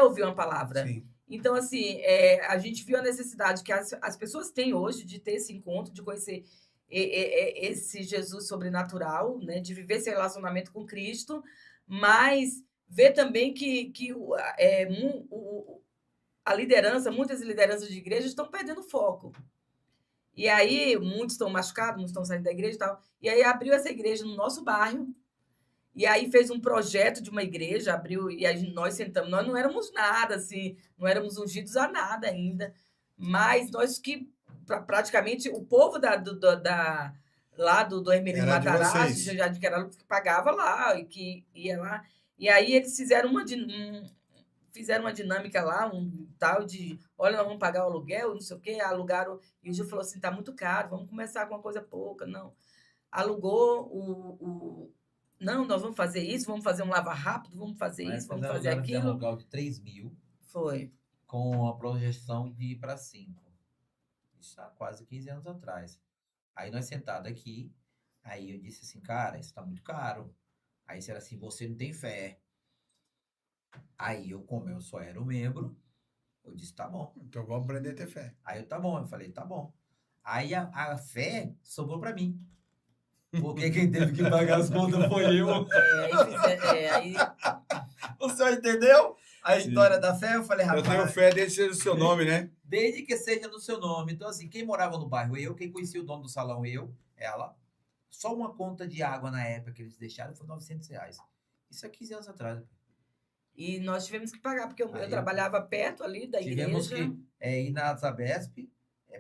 ouvir uma palavra. Sim. Então, assim, a gente viu a necessidade que as pessoas têm hoje de ter esse encontro, de conhecer esse Jesus sobrenatural, né? De viver esse relacionamento com Cristo, mas ver também que a liderança, muitas lideranças de igreja estão perdendo foco. E aí, muitos estão machucados, muitos estão saindo da igreja e tal. E aí, abriu essa igreja no nosso bairro. E aí, fez um projeto de uma igreja, abriu, e aí nós sentamos. Nós não éramos nada, assim, não éramos ungidos a nada ainda. Mas nós que, praticamente, o povo lá do Hermelinho Era de Matarazzo, vocês. de Jardim Queralupe, que pagava lá, e que ia lá. E aí, eles fizeram uma dinâmica lá, um tal de, olha, nós vamos pagar o aluguel, não sei o quê, alugaram, e o Gil falou assim, tá muito caro, vamos começar com uma coisa pouca, não. Alugou não, nós vamos fazer isso, vamos fazer um lava rápido, vamos fazer isso, vamos fazer Um aquilo. aluguel de 3 mil, Foi. com a projeção de ir para 5. Isso há quase 15 anos atrás. Aí nós sentados aqui, aí eu disse assim, cara, isso tá muito caro. Aí disseram assim, você não tem fé. Aí eu, como eu só era um membro, eu disse, tá bom. Então vamos aprender a ter fé. Aí eu, tá bom. Eu falei, tá bom. Aí a fé sobrou para mim. Porque quem teve que pagar as contas foi eu. Aí O senhor entendeu? A Sim. história da fé, eu falei, Eu rapaz... tenho fé desde ser o seu nome, né? Desde que seja no seu nome. Então, assim, quem morava no bairro, eu. Quem conhecia o dono do salão, eu. Ela. Só uma conta de água na época que eles deixaram foi R$900. Isso há 15 anos atrás. E nós tivemos que pagar, porque eu Aí trabalhava perto ali da Tivemos igreja. que ir na Sabesp,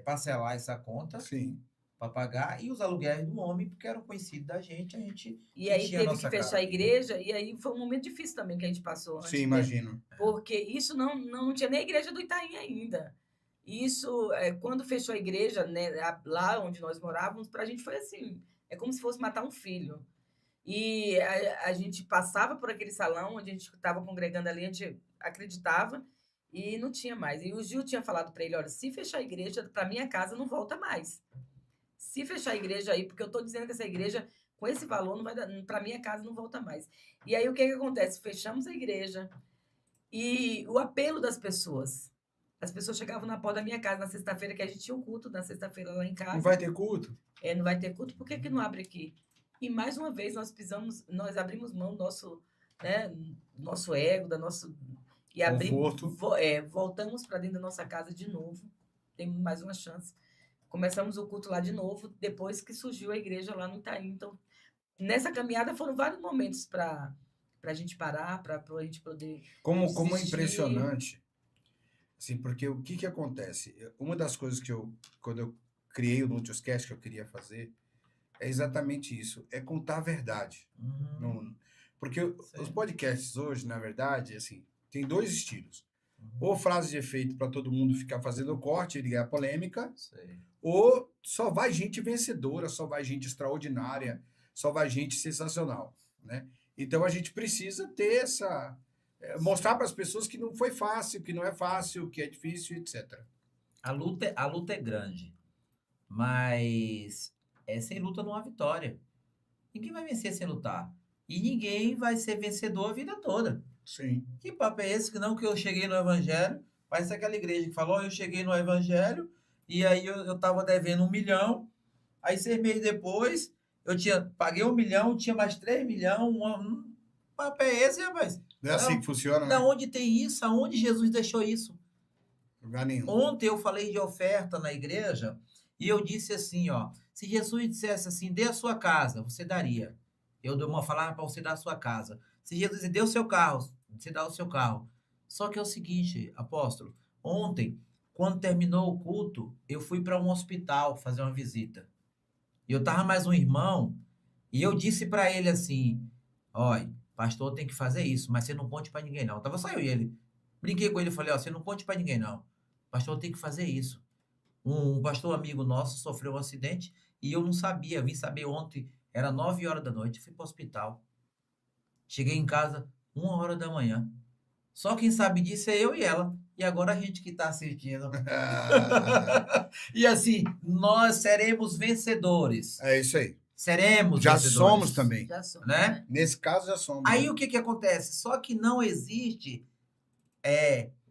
parcelar essa conta Sim. para pagar, e os aluguéis do homem, porque eram conhecidos da gente, a gente E aí enchia a teve nossa que fechar cara. a igreja, e aí foi um momento difícil também que a gente passou. Sim, imagino. Porque isso não tinha nem a igreja do Itaim ainda. Isso, quando fechou a igreja, né, lá onde nós morávamos, para a gente foi assim, é como se fosse matar um filho. E a gente passava por aquele salão onde a gente estava congregando ali, a gente acreditava e não tinha mais. E o Gil tinha falado para ele, olha, se fechar a igreja, para minha casa não volta mais. Se fechar a igreja aí, porque eu estou dizendo que essa igreja, com esse valor, não vai dar, para minha casa não volta mais. E aí o que acontece? Fechamos a igreja e o apelo das pessoas. As pessoas chegavam na porta da minha casa na sexta-feira, que a gente tinha um culto na sexta-feira lá em Não casa. vai ter culto? Não vai ter culto, por que que não abre aqui? E mais uma vez nós abrimos mão do nosso ego, e Conforto. voltamos para dentro da nossa casa de novo. Temos mais uma chance. Começamos o culto lá de novo, depois que surgiu a igreja lá no Itaim. Então, nessa caminhada foram vários momentos para a gente parar, para a gente poder Como é desistir. impressionante. Assim, porque o que acontece? Uma das coisas quando eu criei o Nutiuscast, que eu queria fazer, é exatamente isso. É contar a verdade. Porque os Certo. podcasts hoje, na verdade, assim, tem dois estilos. Uhum. Ou frase de efeito para todo mundo ficar fazendo corte e ligar a polêmica, Sei. ou só vai gente vencedora, só vai gente extraordinária, só vai gente sensacional, né? Então a gente precisa ter mostrar para as pessoas que não foi fácil, que não é fácil, que é difícil, etc. A luta é grande, mas sem luta não há vitória. Ninguém vai vencer sem lutar. E ninguém vai ser vencedor a vida toda. Sim. Que papo é esse que não que eu cheguei no evangelho? Parece aquela igreja que falou, eu cheguei no evangelho e aí eu tava devendo 1 milhão, aí 6 meses depois paguei 1 milhão, tinha mais 3 milhões, papo é esse, rapaz? Não é assim que funciona, né? Da onde tem isso? Aonde Jesus deixou isso? Lugar nenhum. Ontem eu falei de oferta na igreja e eu disse assim, ó, se Jesus dissesse assim, dê a sua casa, você daria. Eu dou uma palavra para você dar a sua casa. Se Jesus disse, dê o seu carro, você dá o seu carro. Só que é o seguinte, apóstolo, ontem, quando terminou o culto, eu fui para um hospital fazer uma visita. E eu tava mais um irmão e eu disse para ele assim, olha, pastor tem que fazer isso, mas você não conte para ninguém não. Tava só eu e ele. Brinquei com ele e falei, ó, você não conte para ninguém não. Pastor tem que fazer isso. Um pastor amigo nosso sofreu um acidente e eu não sabia, vim saber ontem, era 9 horas da noite, fui para o hospital. Cheguei em casa 1 hora da manhã. Só quem sabe disso é eu e ela. E agora a gente que está assistindo. E assim, nós seremos vencedores. É isso aí. Seremos Já vencedores. somos também. Já somos, Né? né? Nesse caso, já somos. Aí o que acontece? Só que não existe.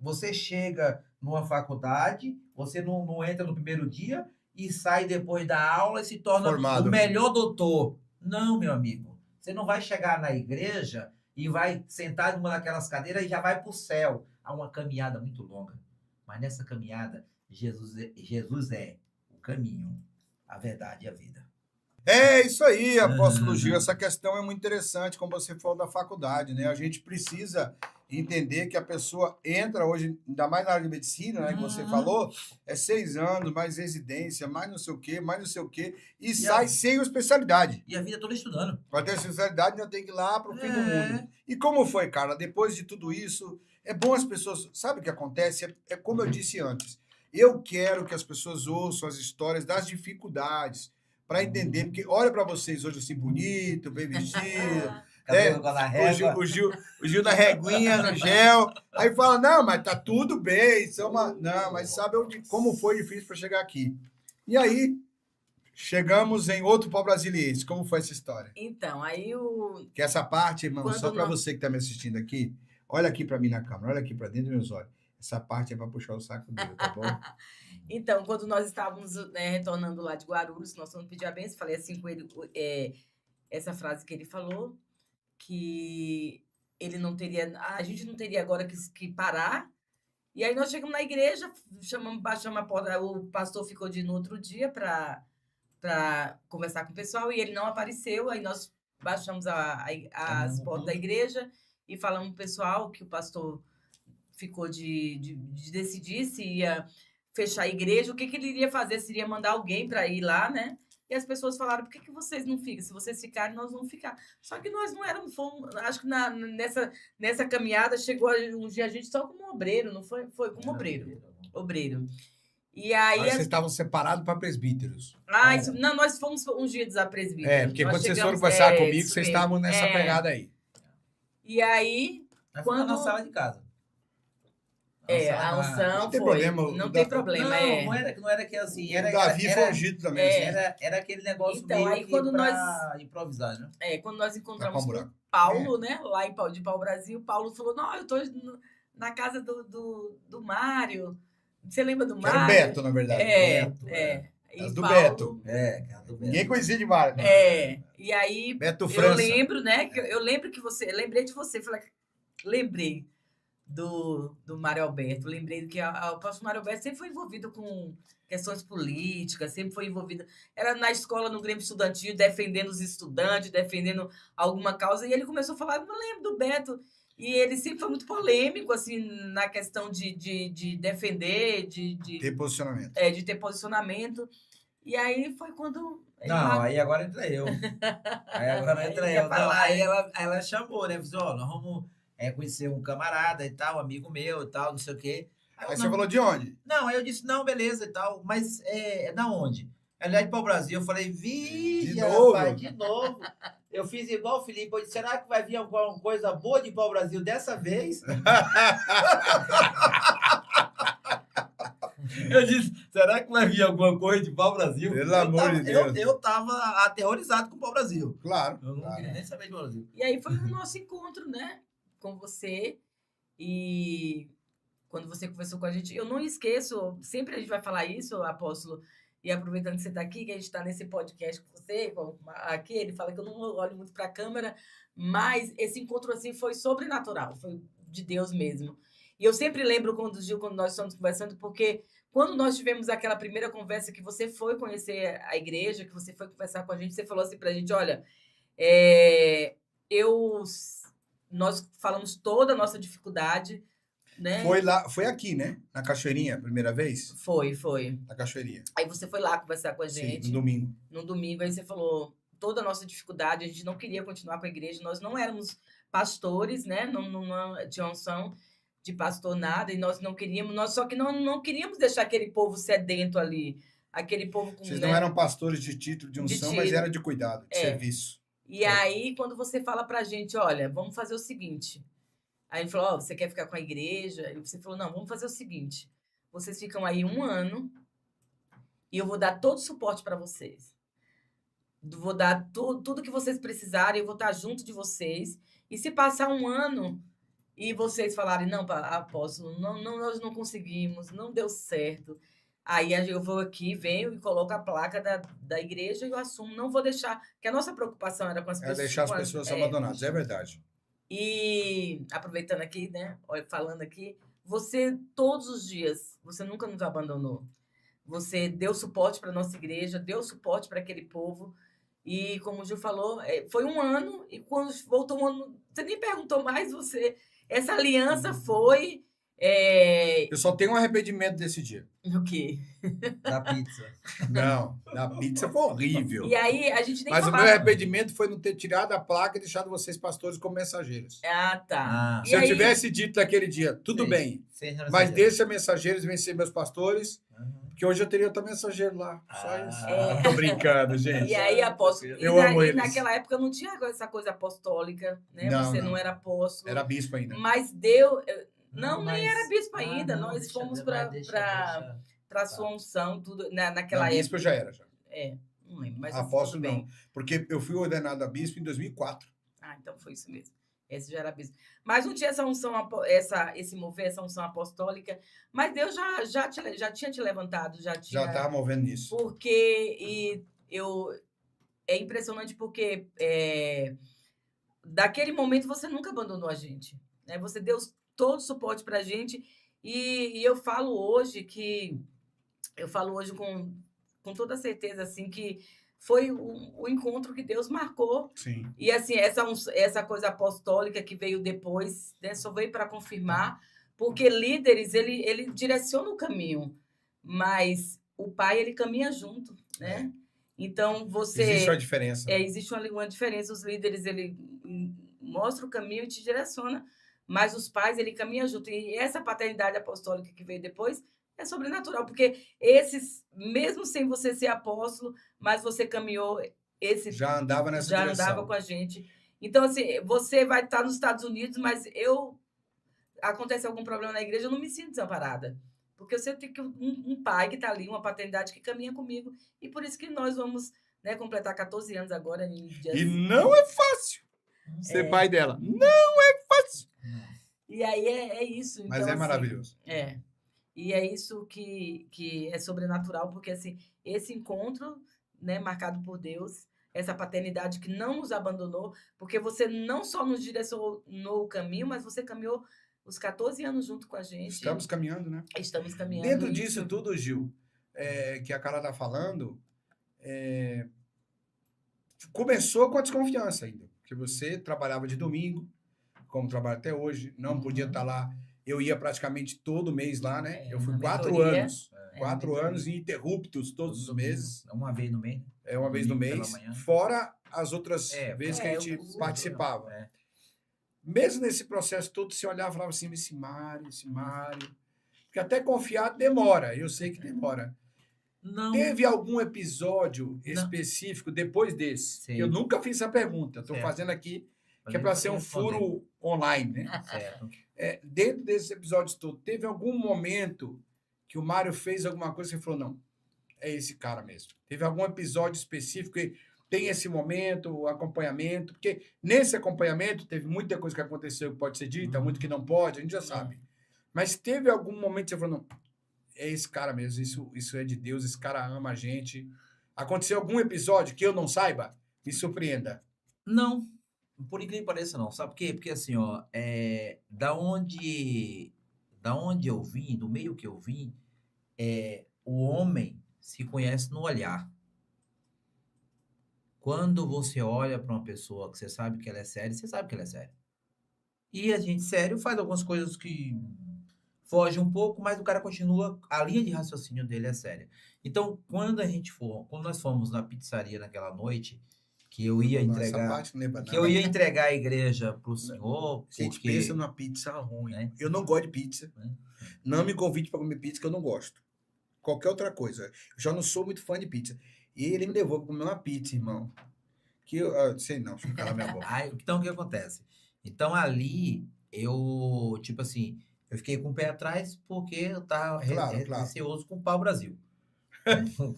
Você chega numa faculdade, você não entra no primeiro dia e sai depois da aula e se torna Formado. o melhor doutor. Não, meu amigo. Você não vai chegar na igreja e vai sentar numa daquelas cadeiras e já vai para o céu. Há uma caminhada muito longa. Mas nessa caminhada, Jesus é o caminho, a verdade e a vida. É isso aí, apóstolo Gil. Essa questão é muito interessante, como você falou da faculdade, né? A gente precisa entender que a pessoa entra hoje, ainda mais na área de medicina, né? Que você falou, é 6 anos, mais residência, mais não sei o quê, mais não sei o quê, e sai sem especialidade. E a vida toda estudando. Para ter especialidade, ainda tem que ir lá para o fim do mundo. E como foi, cara? Depois de tudo isso, é bom as pessoas... Sabe o que acontece? É como eu disse antes. Eu quero que as pessoas ouçam as histórias das dificuldades, para entender, porque olha para vocês hoje assim, bonito, bem vestido, Cabelo com a régua. o Gil na reguinha, no gel, aí fala, não, mas tá tudo bem, isso é uma... Não, mas sabe como foi difícil para chegar aqui. E aí, chegamos em outro pau brasiliense, como foi essa história? Então, aí Que essa parte, irmão, Quando só para nós- você que tá me assistindo aqui, olha aqui para mim na câmera, olha aqui para dentro dos meus olhos. Essa parte é para puxar o saco dele, tá bom? Então, quando nós estávamos retornando lá de Guarulhos, nós fomos pedir a bênção, falei assim com ele, essa frase que ele falou, que ele não teria, a gente não teria agora que parar. E aí nós chegamos na igreja, baixamos a porta, o pastor ficou de ir no outro dia para conversar com o pessoal e ele não apareceu, aí nós baixamos as portas da igreja e falamos pro pessoal que o pastor ficou de decidir se ia fechar a igreja, o que ele iria fazer, se iria mandar alguém para ir lá, né? E as pessoas falaram, por que vocês não ficam? Se vocês ficarem, nós vamos ficar. Só que nós não éramos, acho que nessa caminhada chegou um dia a gente só como obreiro, não foi? Foi como obreiro. E aí... Mas vocês estavam separados para presbíteros. Não, nós fomos uns dias a presbítero. Porque nós quando vocês chegamos- foram conversar comigo, isso vocês mesmo. estavam nessa pegada aí. E aí, Nós Quando- ficamos na sala de casa. a unção Não tem foi. problema, Não o tem da- problema, Não era que assim. O Davi foi ungido também. assim. Era aquele negócio Então, meio aí que quando pra improvisar, né? Quando nós encontramos Tapar um com buraco. Paulo, né? Lá de Pau Brasil, Paulo falou, não, eu tô na casa do Mário, Você lembra do Que era o Mário? Beto, na verdade. Beto, E As do Paulo. Beto. Cara do Beto. Ninguém conhecia de Mário. E aí Beto eu França. lembro, né? Eu lembro que você. Lembrei de você. Lembrei do Mário Alberto. Lembrei que o pastor Mário Alberto sempre foi envolvido com questões políticas, sempre foi envolvido. Era na escola, no Grêmio Estudantil, defendendo os estudantes, defendendo alguma causa. E ele começou a falar, não lembro do Beto. E ele sempre foi muito polêmico, assim, na questão de defender, Ter posicionamento. de ter posicionamento. E aí foi quando. Não, aí agora entra eu. Aí agora entra eu. Não, aí ela chamou, né? Falou, ó, nós vamos conhecer um camarada e tal, amigo meu e tal, não sei o quê. Aí você falou de onde? Não, aí eu disse, não, beleza e tal, mas é da onde? Ela é para o Brasil. Eu falei, vigia, rapaz, de novo. Eu fiz igual o Felipe. Eu disse, será que vai vir alguma coisa boa de pau Brasil dessa vez? Eu disse, será que vai vir alguma coisa de pau Brasil? Pelo amor de Deus. Eu tava aterrorizado com o pau Brasil. Claro. Eu não claro. queria nem saber de pau Brasil. E aí foi o nosso encontro, né? Com você. E quando você conversou com a gente, eu não esqueço, sempre a gente vai falar isso, Apóstolo, e aproveitando que você está aqui, que a gente está nesse podcast com você, aqui, ele fala que eu não olho muito para a câmera, mas esse encontro assim foi sobrenatural, foi de Deus mesmo. E eu sempre lembro quando nós estamos conversando, porque quando nós tivemos aquela primeira conversa que você foi conhecer a igreja, que você foi conversar com a gente, você falou assim para a gente, olha, nós falamos toda a nossa dificuldade, né? Foi aqui, né? Na Cachoeirinha, a primeira vez? Foi. Na Cachoeirinha. Aí você foi lá conversar com a gente. Sim, no domingo. No domingo, aí você falou toda a nossa dificuldade, a gente não queria continuar com a igreja, nós não éramos pastores, né? Não tinha unção de pastor nada, e nós não queríamos, só que não queríamos deixar aquele povo sedento ali, aquele povo com... Vocês não eram pastores de título, de unção, mas era de cuidado, de serviço. E aí, quando você fala pra gente, olha, vamos fazer o seguinte... Aí ele falou, você quer ficar com a igreja? E você falou, não, vamos fazer o seguinte, vocês ficam aí 1 ano e eu vou dar todo o suporte para vocês. Vou dar tudo que vocês precisarem, eu vou estar junto de vocês. E se passar 1 ano e vocês falarem, não, apóstolo, nós não conseguimos, não deu certo. Aí eu vou aqui, venho e coloco a placa da igreja e eu assumo, não vou deixar, porque a nossa preocupação era com as pessoas. Deixar as pessoas abandonadas, é verdade. E aproveitando aqui, né, falando aqui, você todos os dias, você nunca nos abandonou. Você deu suporte para a nossa igreja, deu suporte para aquele povo. E como o Gil falou, foi 1 ano, e quando voltou 1 ano, você nem perguntou mais, essa aliança foi... Eu só tenho um arrependimento desse dia. O quê? Da pizza. Não, da pizza foi horrível. E aí, a gente nem Mas falava. o meu arrependimento foi não ter tirado a placa e deixado vocês pastores como mensageiros. Ah, tá. Se eu tivesse dito naquele dia, tudo bem, mas deixa mensageiros vencer meus pastores, porque hoje eu teria outro mensageiro lá. Só isso. Tô brincando, gente. E aí, apóstolo, eu amo eles. Naquela época não tinha essa coisa apostólica, né? Você não era apóstolo. Era bispo ainda. Mas Deus... nem era bispo ainda. Nós fomos para a sua unção, tudo, naquela época. Bispo já era, já. Não lembro, mas apóstolo não, porque eu fui ordenado a bispo em 2004. Ah, então foi isso mesmo. Esse já era bispo. Mas não tinha essa unção, esse mover, essa unção apostólica. Mas Deus já tinha te levantado, já estava movendo nisso. Porque é impressionante porque daquele momento você nunca abandonou a gente, né? Você deu todo o suporte para a gente, e eu falo hoje com toda certeza assim que foi o encontro que Deus marcou. Sim. E assim, essa coisa apostólica que veio depois, né, só veio para confirmar, porque líderes, ele direciona o caminho, mas o pai, ele caminha junto, né? Então, existe uma diferença. Existe uma diferença. Os líderes, ele mostra o caminho e te direciona, mas os pais, ele caminha junto. E essa paternidade apostólica que veio depois é sobrenatural, porque mesmo sem você ser apóstolo, mas você caminhou, já andava nessa direção. Já andava com a gente. Então, assim, você vai estar nos Estados Unidos, mas acontece algum problema na igreja, eu não me sinto desamparada. Porque eu sempre tenho um pai que está ali, uma paternidade que caminha comigo, e por isso que nós vamos, né, completar 14 anos agora. E não é fácil ser pai dela. Não é fácil. E aí é isso. Mas então, é maravilhoso. E é isso que é sobrenatural, porque assim, esse encontro, né, marcado por Deus, essa paternidade que não nos abandonou, porque você não só nos direcionou o caminho, mas você caminhou os 14 anos junto com a gente. Estamos caminhando, né? Estamos caminhando. Dentro e disso isso- tudo, Gil, que a Carla tá falando, começou com a desconfiança ainda. Porque você trabalhava de domingo, como trabalha até hoje, não podia Uhum. estar lá. Eu ia praticamente todo mês lá, né? Eu fui na 4 mentoria. anos. na 4 mentoria. anos ininterruptos todos os Domingo, meses. Uma vez no mês. É uma vez no Domingo pela mês. manhã. Fora as outras vezes que a É, gente o- participava. É. Mesmo nesse processo todo, você olhava e falava assim, esse Mário. Porque até confiar demora, eu sei que demora. Não. Teve algum episódio Não. específico depois desse? Sim. Eu nunca fiz essa pergunta, estou Certo. fazendo aqui, Mas que é ele para vai ser um responder. furo online, né? Certo. Dentro desses episódios todos, teve algum momento que o Mário fez alguma coisa e você falou, não, é esse cara mesmo. Teve algum episódio específico que tem esse momento, o acompanhamento, porque nesse acompanhamento teve muita coisa que aconteceu que pode ser dita, muito que não pode, a gente já sabe. Mas teve algum momento que você falou, não, é esse cara mesmo, isso é de Deus, esse cara ama a gente. Aconteceu algum episódio que eu não saiba? Me surpreenda. Não, por incrível que pareça, não. Sabe por quê? Porque assim, ó, da onde eu vim, do meio que eu vim, o homem se conhece no olhar. Quando você olha para uma pessoa que você sabe que ela é séria, você sabe que ela é séria. E a gente, sério, faz algumas coisas que fogem um pouco, mas o cara continua, a linha de raciocínio dele é séria. Então, quando nós fomos na pizzaria naquela noite, que eu ia Essa entregar, parte não lembra que eu nada. ia entregar a igreja pro senhor, A gente porque pensa numa pizza ruim. né? Eu não gosto de pizza. Né? Não me convide para comer pizza que eu não gosto. Qualquer outra coisa. Eu já não sou muito fã de pizza. E ele me levou para comer uma pizza, irmão. Que eu sei não, deixa eu calar minha boca. Aí, então, o que acontece? Então, ali, eu, tipo assim, eu fiquei com o pé atrás porque eu tava Claro. receoso com o pau-brasil.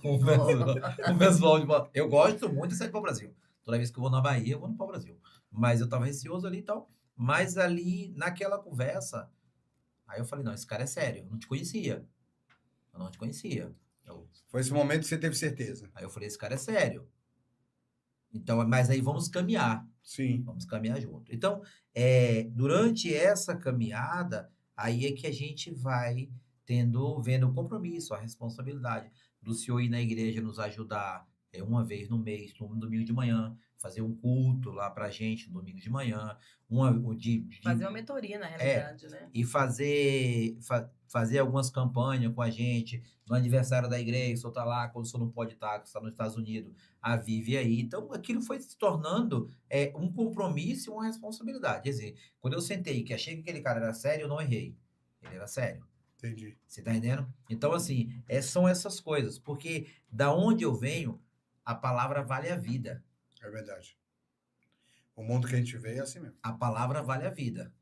Com o pessoal de eu gosto muito de sair para o Brasil. Toda vez que eu vou na Bahia, eu vou no pau-brasil. Mas eu tava receoso ali e tal. Mas ali, naquela conversa, aí eu falei, não, esse cara é sério, eu não te conhecia. Eu não te conhecia. Foi esse momento que você teve certeza. Aí eu falei, esse cara é sério. Então, mas aí vamos caminhar. Sim. Vamos caminhar junto. Então, durante essa caminhada, aí é que a gente vai vendo o compromisso, a responsabilidade do senhor ir na igreja nos ajudar uma vez no mês, no domingo de manhã, fazer um culto lá pra gente no domingo de manhã, Fazer uma mentoria, na realidade, né? e fazer algumas campanhas com a gente no aniversário da igreja, o senhor tá lá, quando o senhor não pode estar, que está nos Estados Unidos, vive aí. Então, aquilo foi se tornando um compromisso e uma responsabilidade. Quer dizer, quando eu sentei que achei que aquele cara era sério, eu não errei. Ele era sério. Entendi. Você tá entendendo? Então, assim, são essas coisas. Porque da onde eu venho, a palavra vale a vida. É verdade. O mundo que a gente vê é assim mesmo. A palavra vale a vida.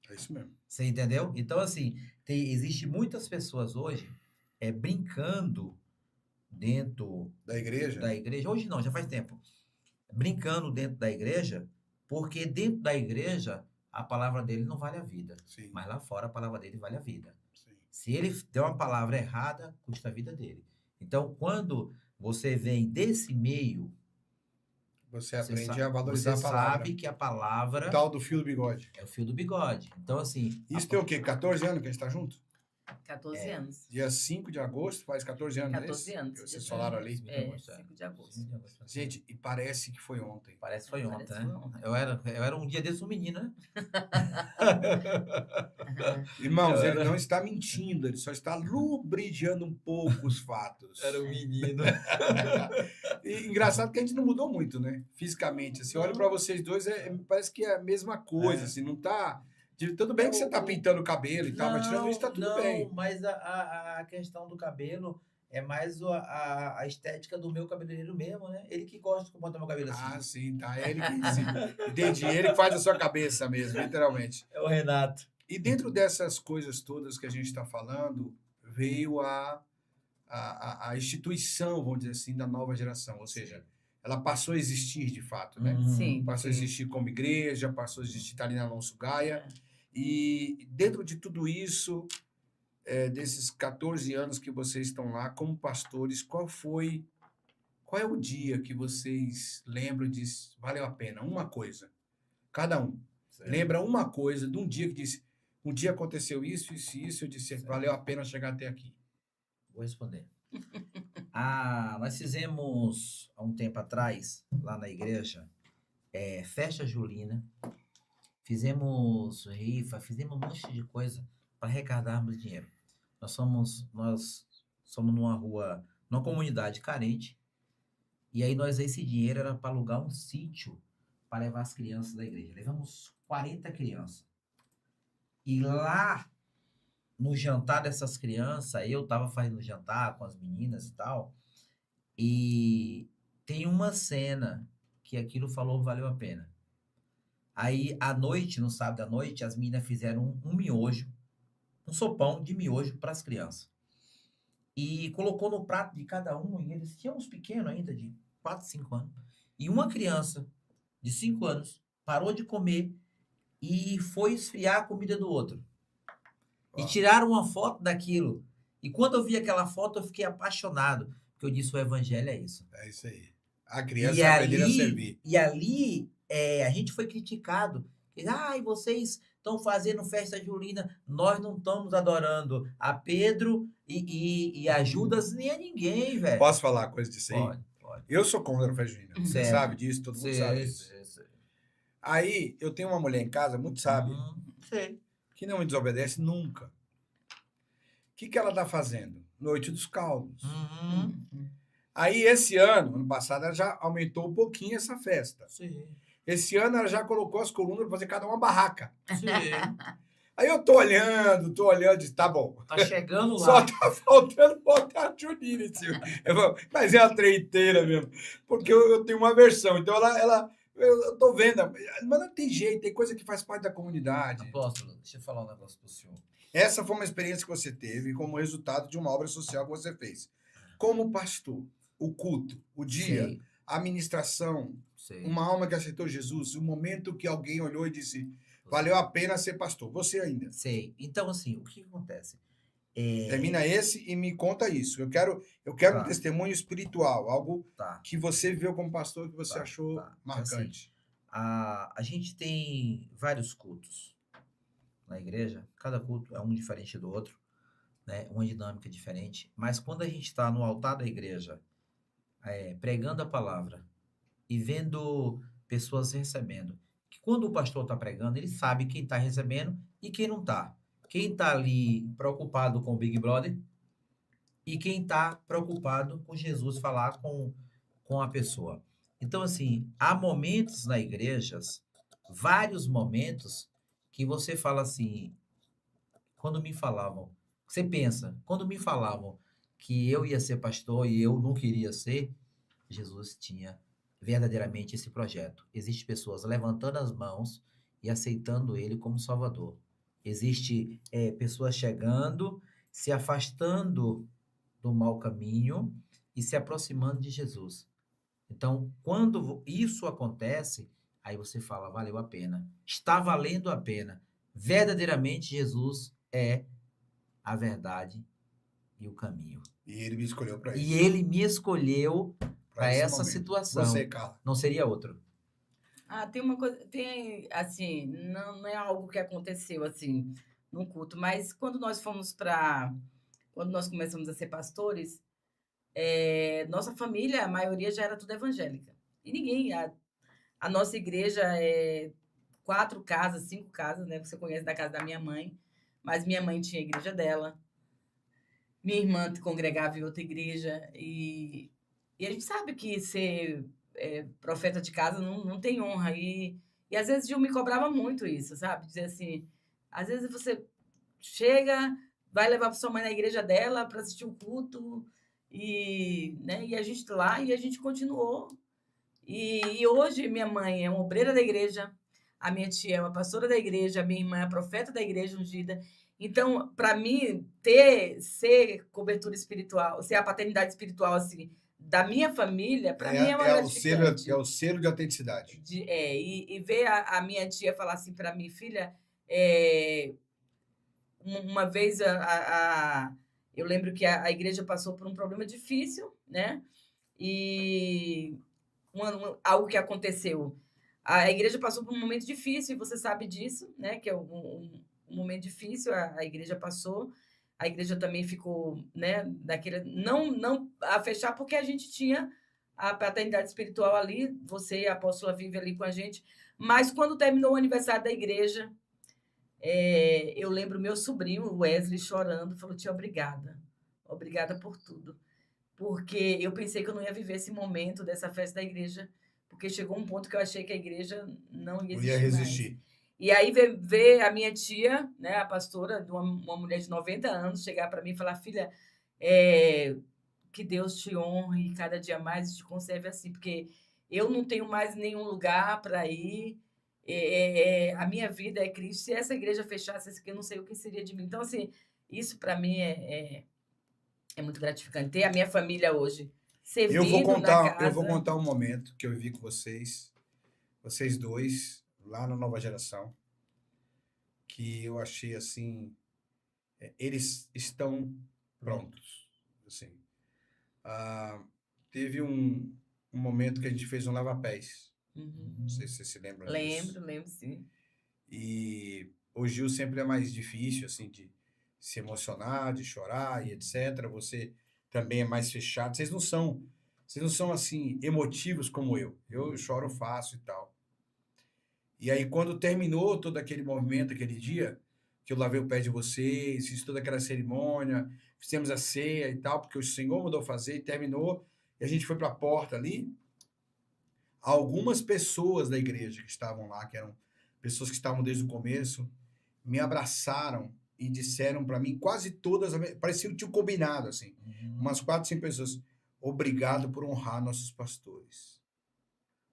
É isso mesmo. Você entendeu? Então, assim, existe muitas pessoas hoje brincando dentro Da igreja? da igreja. Hoje não, já faz tempo. Brincando dentro da igreja, porque dentro da igreja a palavra dele não vale a vida. Sim. Mas lá fora a palavra dele vale a vida. Sim. Se ele der uma palavra errada, custa a vida dele. Então, quando você vem desse meio, Você aprende a valorizar você a palavra. sabe que a palavra O tal do fio do bigode. é o fio do bigode. Então, assim... Isso tem o quê? 14 anos que a gente está junto? 14 anos. Dia 5 de agosto, faz 14 anos, 14 anos. Vocês falaram ali. 5 de É, agosto, 5 de agosto. Gente, e parece que foi ontem. Parece que foi ontem, Parece né? que foi ontem. Eu era um dia desse um menino, né? Irmãos, ele não está mentindo, ele só está lubridiando um pouco os fatos. um menino. E engraçado que a gente não mudou muito, né? Fisicamente. Assim, olha para vocês dois, parece que é a mesma coisa, assim, não tá... Tudo bem que você tá pintando o cabelo e tal, mas tirando isso tá tudo bem. Não, mas a questão do cabelo é mais a estética do meu cabeleireiro mesmo, né? Ele que gosta de botar meu cabelo assim. Ah, sim, tá. É ele que... Sim. Entendi. Ele que faz a sua cabeça mesmo, literalmente. É o Renato. E dentro dessas coisas todas que a gente está falando, veio a instituição, vamos dizer assim, da nova geração. Ou seja, ela passou a existir de fato, né? Sim. Passou a existir como igreja, passou a existir ali na Alonso Gaia. E dentro de tudo isso, desses 14 anos que vocês estão lá como pastores, qual é o dia que vocês lembram e diz, valeu a pena? Uma coisa, cada um. Certo. Lembra uma coisa de um dia que disse, um dia aconteceu isso, isso e isso, eu disse, valeu a pena chegar até aqui. Vou responder. Nós fizemos, há um tempo atrás, lá na igreja, festa julina. Fizemos rifa, fizemos um monte de coisa para arrecadarmos dinheiro. Nós somos numa rua, numa comunidade carente, e aí esse dinheiro era para alugar um sítio para levar as crianças da igreja. Levamos 40 crianças. E lá, no jantar dessas crianças, eu estava fazendo jantar com as meninas e tal, e tem uma cena que aquilo falou valeu a pena. Aí, à noite, no sábado à noite, as meninas fizeram um miojo, um sopão de miojo para as crianças. E colocou no prato de cada um, e eles tinham uns pequenos ainda, de 4, 5 anos. E uma criança de 5 anos parou de comer e foi esfriar a comida do outro. E tiraram uma foto daquilo. E quando eu vi aquela foto, eu fiquei apaixonado. Porque eu disse, o evangelho é isso. É isso aí. A criança aprender a servir. E ali, a gente foi criticado. E vocês estão fazendo festa julina. Nós não estamos adorando a Pedro e a Judas, nem a ninguém, velho. Posso falar uma coisa disso aí? Pode. Eu sou contra a festa junina. Você Certo. sabe disso, todo mundo sabe disso. Aí, eu tenho uma mulher em casa, muito sábia, Sei. que não me desobedece nunca. O que ela está fazendo? Noite dos Caldos. Aí, esse ano passado, ela já aumentou um pouquinho essa festa. Sim. Esse ano, ela já colocou as colunas para fazer cada uma barraca. Sim. Aí eu tô olhando, disse, tá bom. Tá chegando lá. Só tá faltando botar a Junina em cima. Mas é a treiteira mesmo. Porque eu tenho uma versão. Então, eu tô vendo. Mas não tem jeito, tem coisa que faz parte da comunidade. Apóstolo, deixa eu falar um negócio pro senhor. Essa foi uma experiência que você teve como resultado de uma obra social que você fez. Como pastor, o culto, o dia, Sei. a ministração, Sei. uma alma que aceitou Jesus, o momento que alguém olhou e disse, valeu a pena ser pastor. Você ainda. Sei. Então, assim, o que acontece? Termina esse e me conta isso. Eu quero Tá. um testemunho espiritual, algo Tá. que você viveu como pastor que você Tá, achou tá. marcante. A gente tem vários cultos na igreja. Cada culto é um diferente do outro, né? Uma dinâmica diferente. Mas quando a gente está no altar da igreja, pregando a palavra e vendo pessoas recebendo, que quando o pastor está pregando, ele sabe quem está recebendo e quem não está. Quem está ali preocupado com o Big Brother e quem está preocupado com Jesus falar com a pessoa. Então, assim, há momentos na igrejas, vários momentos, que você fala assim, quando me falavam, você pensa, quando me falavam que eu ia ser pastor e eu não queria ser, Jesus tinha verdadeiramente esse projeto. Existem pessoas levantando as mãos e aceitando ele como Salvador. Existe pessoas chegando, se afastando do mau caminho e se aproximando de Jesus. Então, quando isso acontece, aí você fala, valeu a pena. Está valendo a pena. Verdadeiramente, Jesus é a verdade e o caminho. E ele me escolheu para isso. E ele me escolheu para esse essa momento. situação. Você, Carla. Não seria outro. Tem uma coisa, assim, não é algo que aconteceu, assim, num culto, mas quando nós começamos a ser pastores, nossa família, a maioria já era tudo evangélica. E ninguém, a nossa igreja é 4 casas, 5 casas, né? Você conhece da casa da minha mãe, mas minha mãe tinha a igreja dela, minha irmã congregava em outra igreja, e a gente sabe que ser profeta de casa não tem honra. E às vezes Gil me cobrava muito isso, sabe? Dizer assim, às vezes você chega, vai levar para sua mãe na igreja dela para assistir o culto, e a gente lá, e a gente continuou. E hoje minha mãe é uma obreira da igreja, a minha tia é uma pastora da igreja, a minha irmã é a profeta da igreja ungida. Então, para mim, ser cobertura espiritual, ser a paternidade espiritual, assim, da minha família, para mim é uma gratificante. É o selo de autenticidade. E ver a minha tia falar assim para mim, filha, uma vez eu lembro que a igreja passou por um problema difícil, né? E algo que aconteceu. A igreja passou por um momento difícil, e você sabe disso, né? Que é um momento difícil, a igreja passou. A igreja também ficou, né, daquele, não a fechar, porque a gente tinha a paternidade espiritual ali, você e a apóstola vive ali com a gente. Mas quando terminou o aniversário da igreja, eu lembro meu sobrinho, o Wesley, chorando, falou: tia, obrigada. Obrigada por tudo. Porque eu pensei que eu não ia viver esse momento dessa festa da igreja, porque chegou um ponto que eu achei que a igreja não ia Não ia existir mais. resistir. E aí ver a minha tia, né, a pastora, uma mulher de 90 anos, chegar para mim e falar: filha, que Deus te honre cada dia mais e te conserve assim, porque eu não tenho mais nenhum lugar para ir. A minha vida é Cristo. Se essa igreja fechasse, eu não sei o que seria de mim. Então, assim, isso para mim é muito gratificante. Ter a minha família hoje Eu vou servindo na eu vou casa. contar um momento que eu vivi com vocês dois, lá na Nova Geração, que eu achei assim, eles estão prontos. Assim. Teve um momento que a gente fez um lava-pés. Uhum. Não sei se você se lembra disso. Lembro sim. E o Gil sempre é mais difícil, assim, de se emocionar, de chorar e etc. Você também é mais fechado. Vocês não são assim, emotivos como eu. Eu choro fácil e tal. E aí, quando terminou todo aquele movimento, aquele dia, que eu lavei o pé de vocês, fiz toda aquela cerimônia, fizemos a ceia e tal, porque o Senhor mandou fazer e terminou, e a gente foi para a porta ali. Algumas pessoas da igreja que estavam lá, que eram pessoas que estavam desde o começo, me abraçaram e disseram para mim, quase todas, parecia que tinham combinado, assim, umas 4, 5 pessoas: obrigado por honrar nossos pastores.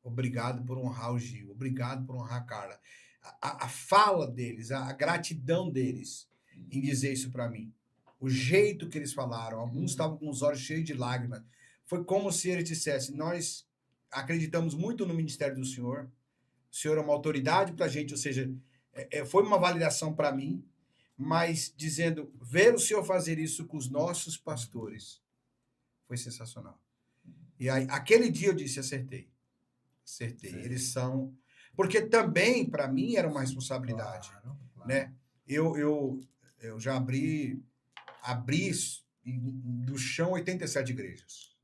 Obrigado por honrar o Gil. Obrigado por honrar a Carla. A fala deles, a gratidão deles em dizer isso para mim. O jeito que eles falaram. Alguns estavam com os olhos cheios de lágrimas. Foi como se eles dissessem: nós acreditamos muito no ministério do Senhor. O Senhor é uma autoridade para a gente. Ou seja, foi uma validação para mim. Mas dizendo, ver o Senhor fazer isso com os nossos pastores foi sensacional. E aí, aquele dia eu disse: acertei. Acertei. Sim. Eles são... Porque também, para mim, era uma responsabilidade. Claro. Né? Eu já abri do chão 87 igrejas.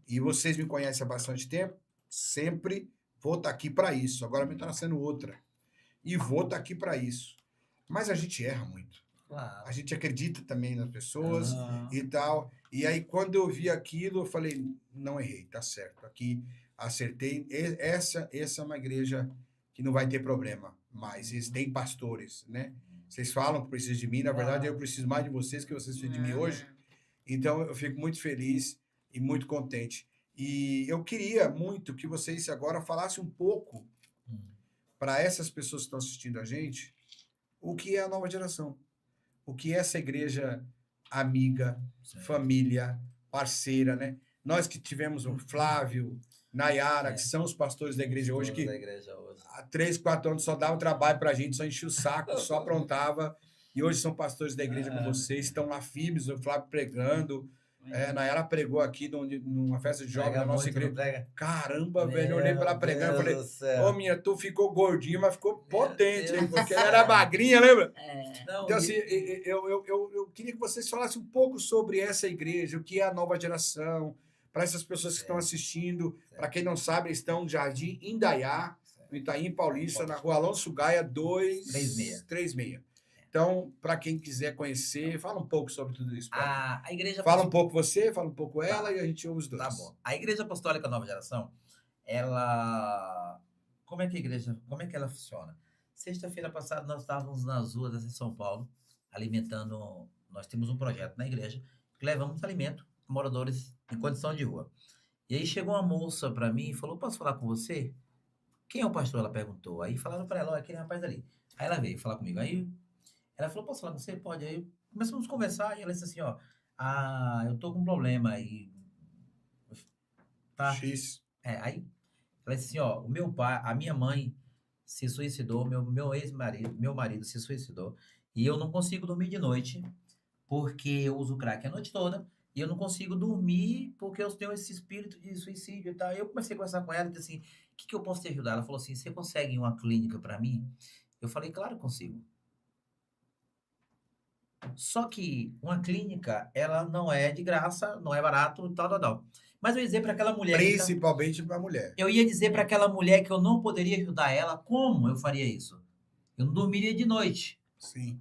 E vocês me conhecem há bastante tempo. Sempre vou estar aqui para isso. Agora me está nascendo outra. E vou estar aqui para isso. Mas a gente erra muito. Claro. A gente acredita também nas pessoas e tal. E aí, quando eu vi aquilo, eu falei: não errei, tá certo. Aqui... acertei. Essa é uma igreja que não vai ter problema, mas eles têm pastores, né? Vocês falam que precisam de mim, na verdade eu preciso mais de vocês que vocês precisam de mim hoje. Então eu fico muito feliz e muito contente. E eu queria muito que vocês agora falassem um pouco para essas pessoas que estão assistindo a gente, o que é a Nova Geração, o que é essa igreja amiga, família, parceira, né? Nós que tivemos o Flávio, Nayara, que são os pastores da igreja hoje, que há 3, 4 anos só dava trabalho para a gente, só enchia o saco, só aprontava, e hoje são pastores da igreja com vocês, estão lá firmes, o Flávio pregando, Nayara pregou aqui numa festa de jovens da nossa igreja. Caramba, velho, eu olhei para ela pregando e falei: ô, minha, tu ficou gordinha, mas ficou potente, hein, porque ela era magrinha, lembra? Então, assim, eu queria que vocês falassem um pouco sobre essa igreja, o que é a Nova Geração, para essas pessoas que estão assistindo. Para quem não sabe, eles estão no Jardim Indaiá, no Itaim Paulista, na rua Alonso Gaia 236. Então, para quem quiser conhecer, fala um pouco sobre tudo isso. A igreja fala um pouco você, fala um pouco ela, e a gente ouve os dois. Tá bom. A Igreja Apostólica Nova Geração, ela... Como é que ela funciona? Sexta-feira passada, nós estávamos nas ruas de São Paulo, alimentando... Nós temos um projeto na igreja que levamos alimento a moradores em condição de rua. E aí chegou uma moça para mim e falou: posso falar com você? Quem é o pastor? Ela perguntou. Aí falaram para ela: olha, aquele rapaz ali. Aí ela veio falar comigo. Aí ela falou: posso falar com você? Pode. Aí começamos a conversar e ela disse assim: ó, eu tô com um problema aí. Tá? X. Aí ela disse assim: ó, o meu pai, a minha mãe se suicidou, meu marido se suicidou, E eu não consigo dormir de noite, porque eu uso crack a noite toda, e eu não consigo dormir porque eu tenho esse espírito de suicídio e tal. Eu comecei a conversar com ela e disse assim, o que eu posso te ajudar? Ela falou assim, você consegue uma clínica para mim? Eu falei, claro que consigo. Só que uma clínica, ela não é de graça, não é barato, tal, tal, tal. Mas eu ia dizer para aquela mulher Principalmente para mulher. eu ia dizer para aquela mulher que eu não poderia ajudar ela, como eu faria isso? Eu não dormiria de noite. Sim.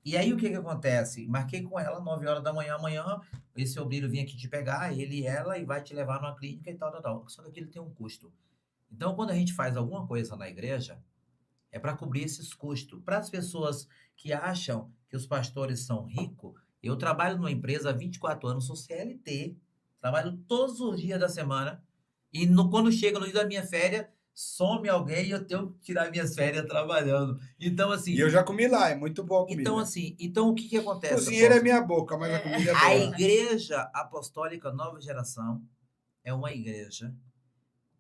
E aí o que acontece? Marquei com ela 9 horas da manhã, amanhã, esse obreiro vem aqui te pegar, ele e ela, e vai te levar numa clínica e tal, tal, tal. Só que aquilo tem um custo. Então, quando a gente faz alguma coisa na igreja, é para cobrir esses custos. Para as pessoas que acham que os pastores são ricos, eu trabalho numa empresa há 24 anos, sou CLT, trabalho todos os dias da semana, e quando chega no dia da minha férias, some alguém e eu tenho que tirar minhas férias trabalhando. Então, assim, E eu já comi lá, é muito boa a comida. então o que acontece, Cozinheiro é apóstolo? minha boca, mas a comida é A boa. Igreja Apostólica Nova Geração é uma igreja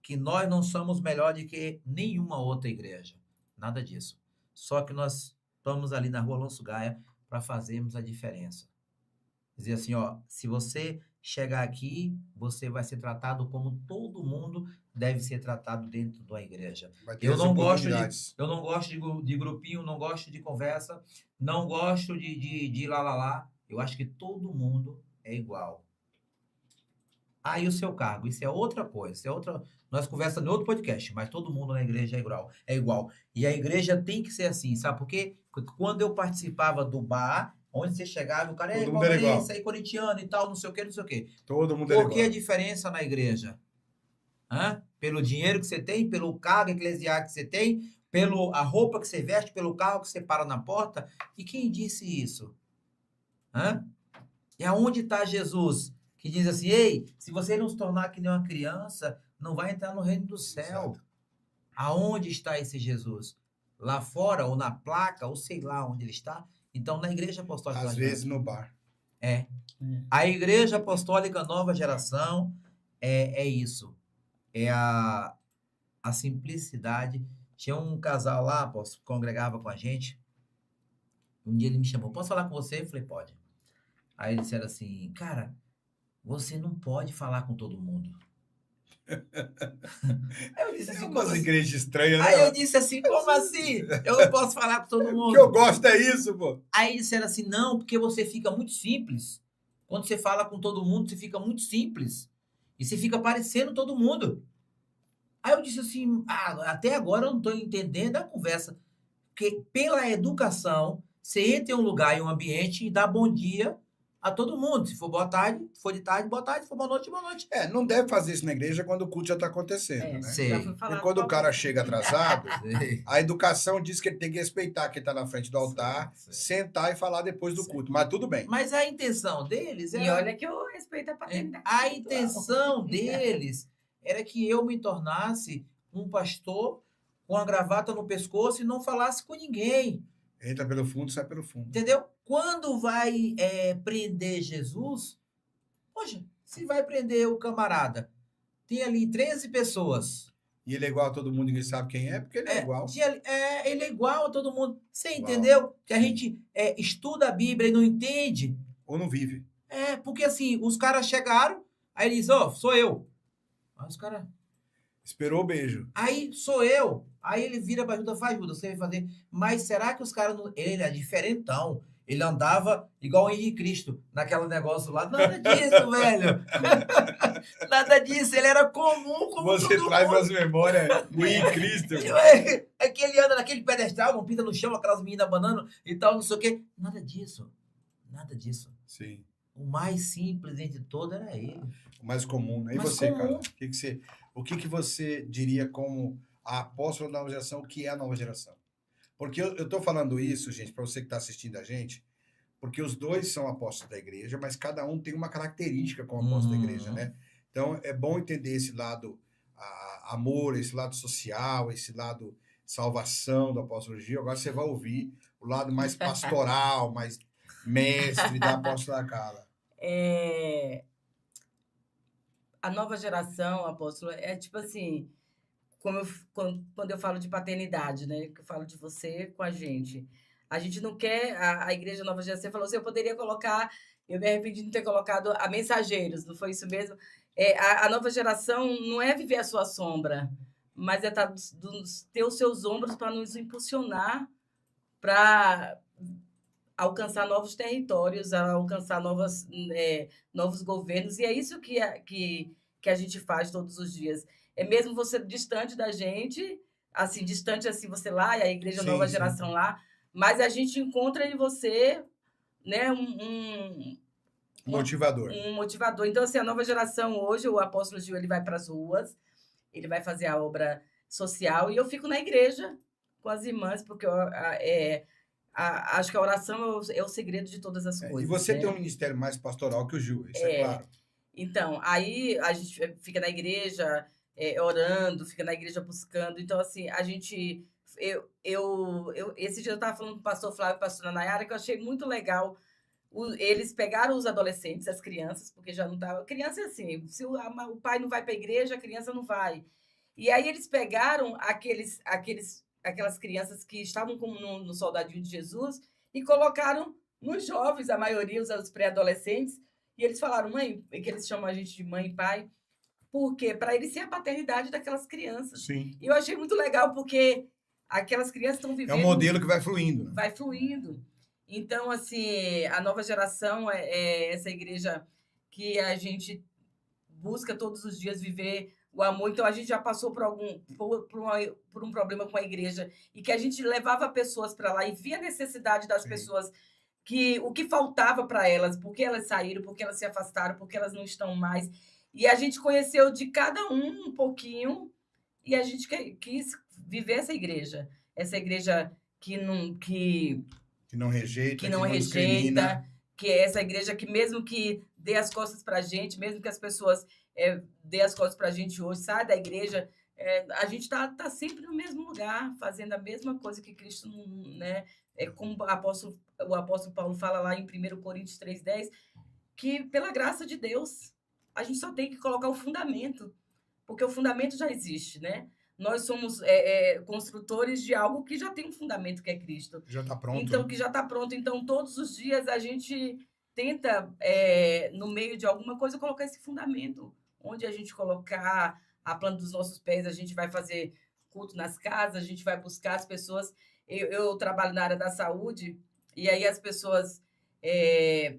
que nós não somos melhor do que nenhuma outra igreja. Nada disso. Só que nós estamos ali na Rua Alonso Gaia para fazermos a diferença. Dizer assim, ó, se você chegar aqui, você vai ser tratado como todo mundo deve ser tratado dentro da igreja. Vai ter Eu as não gosto oportunidades. eu não gosto de grupinho, não gosto de conversa, não gosto de lá, lá, lá. Eu acho que todo mundo é igual. Aí o seu cargo, isso é outra coisa, isso é outra. Nós conversamos em outro podcast, mas todo mundo na igreja é igual, é igual. E a igreja tem que ser assim, sabe por quê? Porque quando eu participava do bar, onde você chegava, o cara é Todo mundo era igual. palmeirense, aí corintiano e tal, não sei o quê, não sei o quê. Todo mundo era Por que a igual. diferença na igreja? Hã? Pelo dinheiro que você tem, pelo cargo eclesiástico que você tem, pela roupa que você veste, pelo carro que você para na porta. E quem disse isso? Hã? E aonde está Jesus? Que diz assim, ei, se você não se tornar que nem uma criança, não vai entrar no reino do céu. Exato. Aonde está esse Jesus? Lá fora, ou na placa, ou sei lá onde ele está? Então, na Igreja Apostólica Às Nova vezes Geração. no bar. É. A Igreja Apostólica Nova Geração é isso. É a simplicidade. Tinha um casal lá, apóstolo, que congregava com a gente. Um dia ele me chamou, posso falar com você? Eu falei, pode. Aí eles disseram assim, cara, você não pode falar com todo mundo. Aí eu disse É assim, como umas assim? igrejas estranhas, Aí eu né? disse assim, como assim? Eu não posso falar com todo O que eu mundo. gosto é isso, pô. Aí disseram assim, não, porque você fica muito simples. Quando você fala com todo mundo, você fica muito simples. E você fica parecendo todo mundo. Aí eu disse assim, até agora eu não estou entendendo a conversa. Porque pela educação, você entra em um lugar, em um ambiente e dá bom dia a todo mundo. Se for boa tarde, se for de tarde, boa tarde. Se for boa noite, boa noite. É, não deve fazer isso na igreja quando o culto já está acontecendo, É, né? Sei. já fui Porque falar quando com o cara alguém. chega atrasado, Sei. a educação diz que ele tem que respeitar quem está na frente do altar, Sei. sentar e falar depois do Sei. culto. Mas tudo bem. Mas a intenção deles E era... olha que eu respeito a paternidade A espiritual. intenção deles era que eu me tornasse um pastor com a gravata no pescoço e não falasse com ninguém. Entra pelo fundo, sai pelo fundo. Entendeu? Quando vai prender Jesus, poxa, se vai prender o camarada, tem ali 13 pessoas. E ele é igual a todo mundo, ninguém sabe quem é, porque ele é igual. Ele é igual a todo mundo. Você Igual. entendeu? Que a Sim. gente estuda a Bíblia e não entende. Ou não vive. Porque assim, os caras chegaram, aí eles, sou eu. Aí os caras, Esperou o beijo. aí sou eu. Aí ele vira pra Judas, vai, Judas, você vai fazer. Mas será que os caras não. Ele é diferentão. Ele andava igual o Henrique Cristo, naquele negócio lá. Nada disso, velho. Nada disso. Ele era comum como Você todo traz mundo. umas memórias do em Cristo. É que ele anda naquele pedestal, não pinta no chão, aquelas meninas banando e tal, não sei o quê. Nada disso. Nada disso. Sim. O mais simples entre todos era ele. O mais comum, né? E Mais você, comum. cara? O que você diria como a apóstola da nova geração, o que é a nova geração? Porque eu tô falando isso, gente, para você que está assistindo a gente, porque os dois são apóstolos da igreja, mas cada um tem uma característica como apóstolo da igreja, né? Então, é bom entender esse lado amor, esse lado social, esse lado salvação do apóstolo Gil. Agora você vai ouvir o lado mais pastoral, mais mestre da apóstola Carla. A nova geração, apóstolo, é tipo assim, quando eu falo de paternidade, né? Que eu falo de você com a gente. A gente não quer, a Igreja Nova Geração falou assim, eu poderia colocar, eu me arrependi de não ter colocado a Mensageiros, não foi isso mesmo? A nova geração não é viver a sua sombra, mas é ter os seus ombros para nos impulsionar para alcançar novos territórios, alcançar novos governos, e é isso que a gente faz todos os dias. É mesmo você distante da gente, assim, distante assim, você lá, e a Igreja Nova Geração lá, mas a gente encontra em você, né, Motivador. Um motivador. Então, assim, a nova geração hoje, o apóstolo Gil, ele vai para as ruas, ele vai fazer a obra social, e eu fico na igreja com as irmãs, porque acho que a oração é o segredo de todas as coisas. E você né? tem um ministério mais pastoral que o Gil, isso é claro. Então, aí a gente fica na igreja orando, fica na igreja buscando. Então, assim, a gente... esse dia eu estava falando com o pastor Flávio e a pastora Nayara, que eu achei muito legal. Eles pegaram os adolescentes, as crianças, porque já não estava... Criança é assim, se o pai não vai para a igreja, a criança não vai. E aí eles pegaram aquelas crianças que estavam como no Soldadinho de Jesus e colocaram nos jovens, a maioria, os pré-adolescentes, e eles falaram, mãe, que eles chamam a gente de mãe e pai, porque para eles ser a paternidade daquelas crianças. Sim. E eu achei muito legal, porque aquelas crianças estão vivendo... É um modelo que vai fluindo. Né? Vai fluindo. Então, assim, a nova geração é essa igreja que a gente busca todos os dias viver o amor. Então, a gente já passou por um problema com a igreja e que a gente levava pessoas para lá e via a necessidade das pessoas, o que faltava para elas, porque elas saíram, porque elas se afastaram, porque elas não estão mais. E a gente conheceu de cada um pouquinho e a gente quis viver essa igreja que não rejeita, que é essa igreja que mesmo que dê as costas para a gente, mesmo que as pessoas dê as costas para a gente hoje, sai da igreja, a gente tá sempre no mesmo lugar, fazendo a mesma coisa que Cristo, né? Como o apóstolo Paulo fala lá em 1 Coríntios 3,10, que pela graça de Deus, a gente só tem que colocar o fundamento, porque o fundamento já existe, né? Nós somos construtores de algo que já tem um fundamento, que é Cristo. Já está pronto. Então, que já está pronto. Então, todos os dias a gente tenta, no meio de alguma coisa, colocar esse fundamento. Onde a gente colocar a planta dos nossos pés, a gente vai fazer culto nas casas, a gente vai buscar as pessoas. Eu trabalho na área da saúde, e aí as pessoas...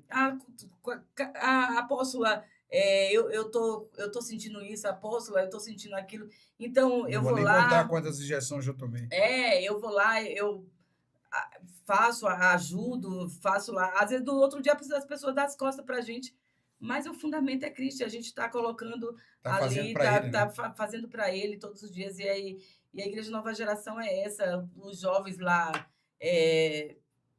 a apóstola... eu tô sentindo isso, apóstola, eu tô sentindo aquilo. Então, eu vou lá... Não vou nem contar quantas injeções eu tomei. Eu vou lá, eu faço, ajudo, faço lá. Às vezes, do outro dia, precisa as pessoas dar as costas pra gente. Mas o fundamento é Cristo. A gente está colocando ali, fazendo para ele todos os dias. E a Igreja Nova Geração é essa. Os jovens lá,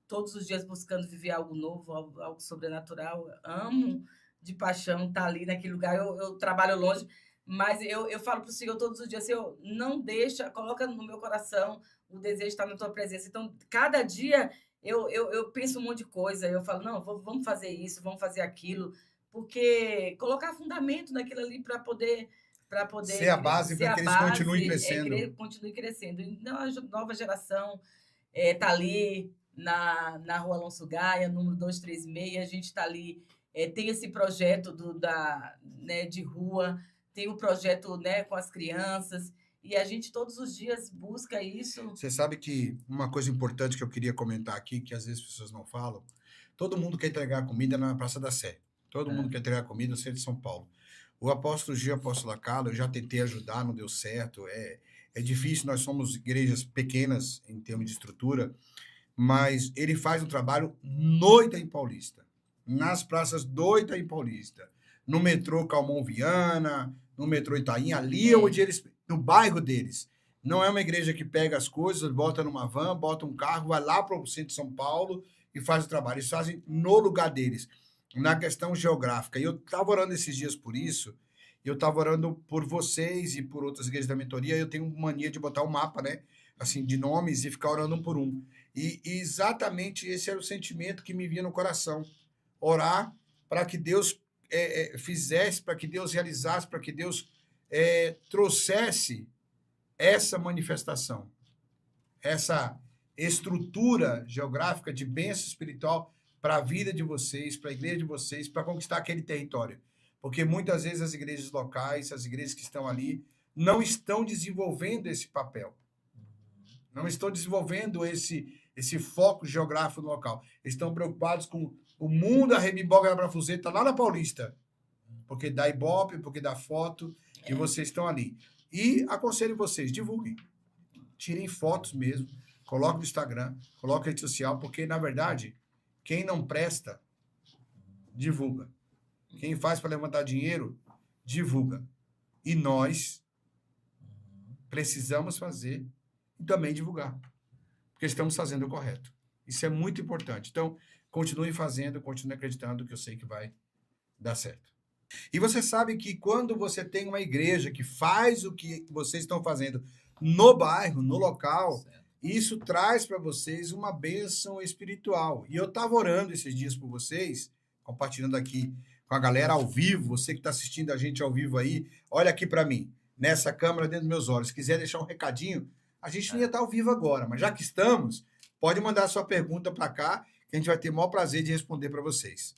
todos os dias buscando viver algo novo, algo sobrenatural. Amo de paixão estar ali naquele lugar. Eu trabalho longe, mas eu falo para o Senhor todos os dias, Senhor, não deixa, coloca no meu coração o desejo de estar na tua presença. Então, cada dia eu penso um monte de coisa. Eu falo, não, vamos fazer isso, vamos fazer aquilo, porque colocar fundamento naquilo ali para poder ser a base para que eles continuem crescendo. Continue crescendo. Então, a nova geração está ali na Rua Alonso Gaia, número 236. A gente está ali, tem esse projeto de rua, tem o projeto, né, com as crianças, e a gente todos os dias busca isso. Você sabe que uma coisa importante que eu queria comentar aqui, que às vezes as pessoas não falam, todo mundo quer entregar comida na Praça da Sé. Todo mundo quer entregar comida no centro de São Paulo. O apóstolo Gil, a apóstola Carla, eu já tentei ajudar, não deu certo. É difícil, nós somos igrejas pequenas em termos de estrutura, mas ele faz um trabalho no Itaim Paulista, nas praças do Itaim Paulista, no metrô Calmon Viana, no metrô Itaim, ali onde eles, no bairro deles. Não é uma igreja que pega as coisas, bota numa van, bota um carro, vai lá para o centro de São Paulo e faz o trabalho. Eles fazem no lugar deles, na questão geográfica. E eu estava orando esses dias por isso, eu estava orando por vocês e por outras igrejas da mentoria. Eu tenho mania de botar um mapa, né, assim, de nomes e ficar orando um por um. E exatamente esse era o sentimento que me vinha no coração. Orar para que Deus fizesse, para que Deus realizasse, para que Deus trouxesse essa manifestação, essa estrutura geográfica de bênção espiritual para a vida de vocês, para a igreja de vocês, para conquistar aquele território. Porque muitas vezes as igrejas locais, as igrejas que estão ali, não estão desenvolvendo esse papel. Não estão desenvolvendo esse foco geográfico no local. Eles estão preocupados com o mundo, a Remiboga da Brafuzeta, lá na Paulista. Porque dá Ibope, porque dá foto, e vocês estão ali. E aconselho vocês, divulguem. Tirem fotos mesmo, coloquem no Instagram, coloquem na rede social, porque, na verdade, quem não presta, divulga. Quem faz para levantar dinheiro, divulga. E nós precisamos fazer e também divulgar. Porque estamos fazendo o correto. Isso é muito importante. Então, continue fazendo, continue acreditando que eu sei que vai dar certo. E você sabe que quando você tem uma igreja que faz o que vocês estão fazendo no bairro, no local, Certo. isso traz para vocês uma bênção espiritual. E eu estava orando esses dias por vocês, compartilhando aqui com a galera ao vivo, você que está assistindo a gente ao vivo aí, olha aqui para mim, nessa câmera dentro dos meus olhos. Se quiser deixar um recadinho, a gente não ia estar ao vivo agora, mas já que estamos, pode mandar sua pergunta para cá, que a gente vai ter o maior prazer de responder para vocês.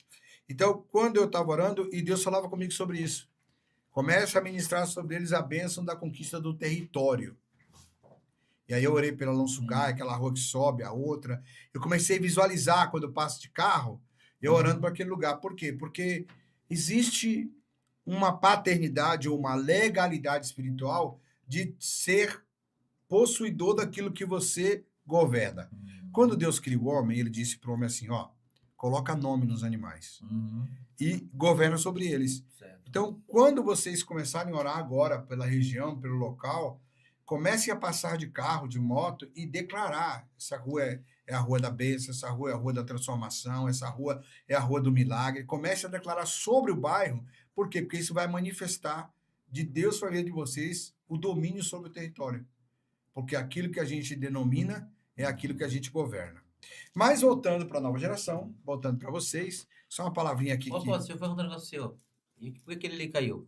Então, quando eu estava orando, e Deus falava comigo sobre isso, comece a ministrar sobre eles a bênção da conquista do território. E aí eu orei pela Alonso Gai, aquela rua que sobe, a outra. Eu comecei a visualizar quando eu passo de carro, eu orando para aquele lugar. Por quê? Porque existe uma paternidade ou uma legalidade espiritual de ser possuidor daquilo que você governa. Quando Deus criou o homem, ele disse para o homem assim, ó, coloca nome nos animais e governa sobre eles. Certo. Então, quando vocês começarem a orar agora pela região, pelo local, comecem a passar de carro, de moto e declarar, essa rua é a rua da bênção, essa rua é a rua da transformação, essa rua é a rua do milagre. Comece a declarar sobre o bairro. Por quê? Porque isso vai manifestar de Deus para a vida de vocês o domínio sobre o território. Porque aquilo que a gente denomina é aquilo que a gente governa. Mas voltando para a nova geração, voltando para vocês, só uma palavrinha aqui. Ô, pô, se eu perguntar um negócio seu, e por que ele ali caiu?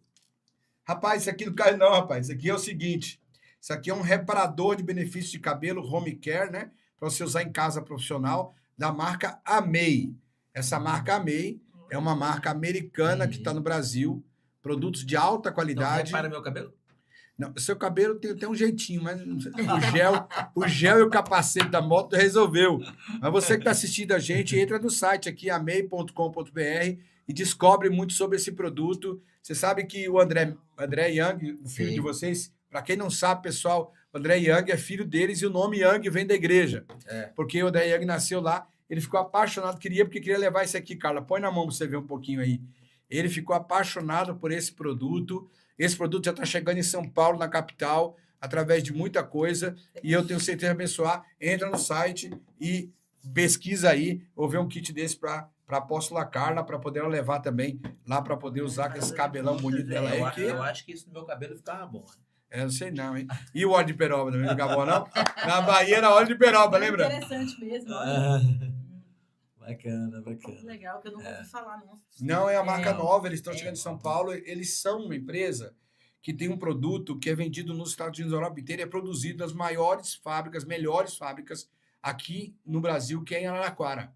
Rapaz, isso aqui não cai não, rapaz. Isso aqui é o seguinte, isso aqui é um reparador de benefícios de cabelo, home care, né? Para você usar em casa profissional, da marca Amei. Essa marca Amei é uma marca americana que está no Brasil, produtos de alta Então, qualidade. repara meu cabelo? Não, seu cabelo tem até um jeitinho, mas não sei, o gel e o capacete da moto resolveu. Mas você que está assistindo a gente, entra no site aqui, amei.com.br, e descobre muito sobre esse produto. Você sabe que o André Young, o filho Sim. de vocês, para quem não sabe, pessoal, o André Young é filho deles e o nome Young vem da igreja. É. Porque o André Young nasceu lá, ele ficou apaixonado, porque queria levar esse aqui, Carla. Põe na mão para você ver um pouquinho aí. Ele ficou apaixonado por esse produto. Esse produto já está chegando em São Paulo, na capital, através de muita coisa. E eu tenho certeza de abençoar. Entra no site e pesquisa aí. Vou ver um kit desse para a apóstola Carla, para poder ela levar também lá, para poder usar com esse cabelão bonito dela aí. Eu acho que isso no meu cabelo ficava bom. Eu não sei não, hein? E o óleo de peroba também não ficava bom, não? Na Bahia era óleo de peroba, lembra? Interessante mesmo. Bacana, bacana. Legal, que eu nunca ouvi falar, não. Não, é a marca É. nova, eles estão chegando em São Paulo. Eles são uma empresa que tem um produto que é vendido nos Estados Unidos, na Europa inteira, é produzido nas maiores fábricas, melhores fábricas aqui no Brasil, que é em Araraquara.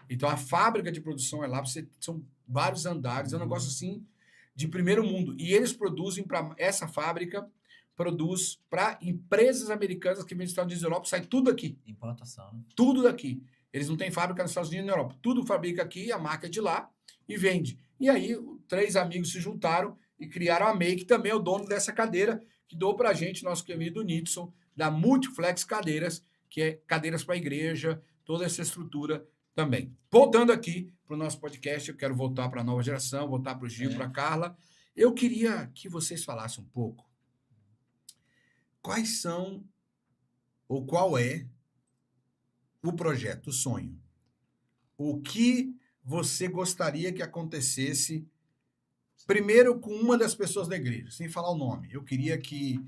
Então, a fábrica de produção é lá, são vários andares, é um negócio assim de primeiro mundo. E eles produzem para essa fábrica, produz para empresas americanas que vendem nos Estados Unidos e Europa, sai tudo aqui. Importação, né? Tudo daqui. Eles não têm fábrica nos Estados Unidos e na Europa. Tudo fabrica aqui, a marca é de lá e vende. E aí, 3 amigos se juntaram e criaram a Amei, que também é o dono dessa cadeira, que dou para a gente, nosso querido Nidson, da Multiflex Cadeiras, que é cadeiras para a igreja, toda essa estrutura também. Voltando aqui para o nosso podcast, eu quero voltar para a nova geração, voltar para o Gil, para a Carla. Eu queria que vocês falassem um pouco quais são, ou qual é, o projeto, o sonho. O que você gostaria que acontecesse, primeiro com uma das pessoas da igreja, sem falar o nome. Eu queria que,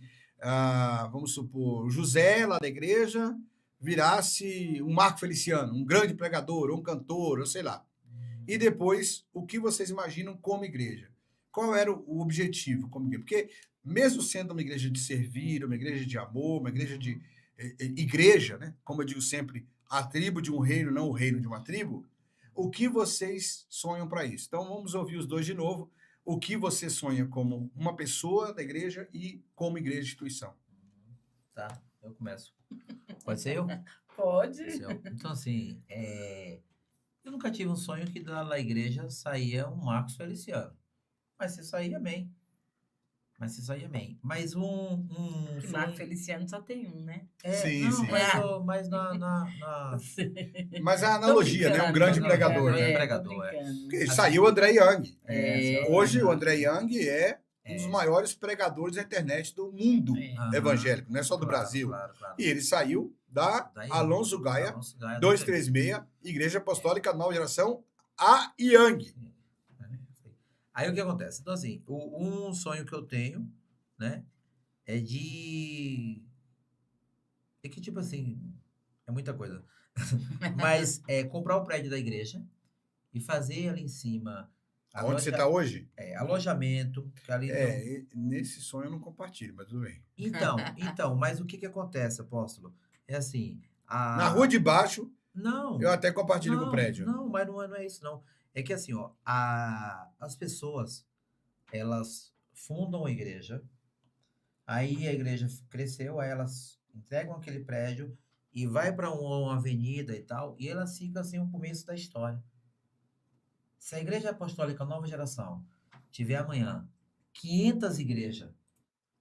vamos supor, José, lá da igreja, virasse um Marco Feliciano, um grande pregador, ou um cantor, ou sei lá. E depois, o que vocês imaginam como igreja? Qual era o objetivo como igreja? Porque, mesmo sendo uma igreja de servir, uma igreja de amor, uma igreja de igreja, né? Como eu digo sempre, a tribo de um reino, não o reino de uma tribo. O que vocês sonham para isso? Então vamos ouvir os dois de novo. O que você sonha como uma pessoa da igreja e como igreja instituição? Tá, eu começo. Pode ser eu? Pode. Pode ser eu. Então, assim, eu nunca tive um sonho que da igreja saía um Marcos Feliciano. Mas se sair, amém. Mas se sair, amém. Mas um Que Marco sonho... Feliciano só tem um, né? Sim, não, sim. mas Mas a analogia, né? Um grande tô pregador, brincando, né? É, tô pregador, brincando. Porque saiu o André Young. É, Hoje o André Young é um dos É. maiores pregadores da internet do mundo É. evangélico, não é só do Claro, Brasil. Claro, claro. E ele saiu da Daí, Alonso Gaia, Alonso Gaia, 236, Igreja Apostólica Nova Geração, a Young. Aí o que acontece? Então, assim, um sonho que eu tenho, né, é que, tipo assim, é muita coisa. Mas é comprar o prédio da igreja e fazer ali em cima Onde você está hoje? alojamento, que ali tem Nesse sonho eu não compartilho, mas tudo bem. Então, mas o que acontece, apóstolo? É assim, Na rua de baixo, Não, eu até compartilho com o prédio. Não, mas não é isso, não. É que assim, ó, as pessoas, elas fundam a igreja, aí a igreja cresceu, aí elas entregam aquele prédio e vai para uma avenida e tal, e ela fica assim o começo da história. Se a Igreja Apostólica Nova Geração tiver amanhã 500 igrejas,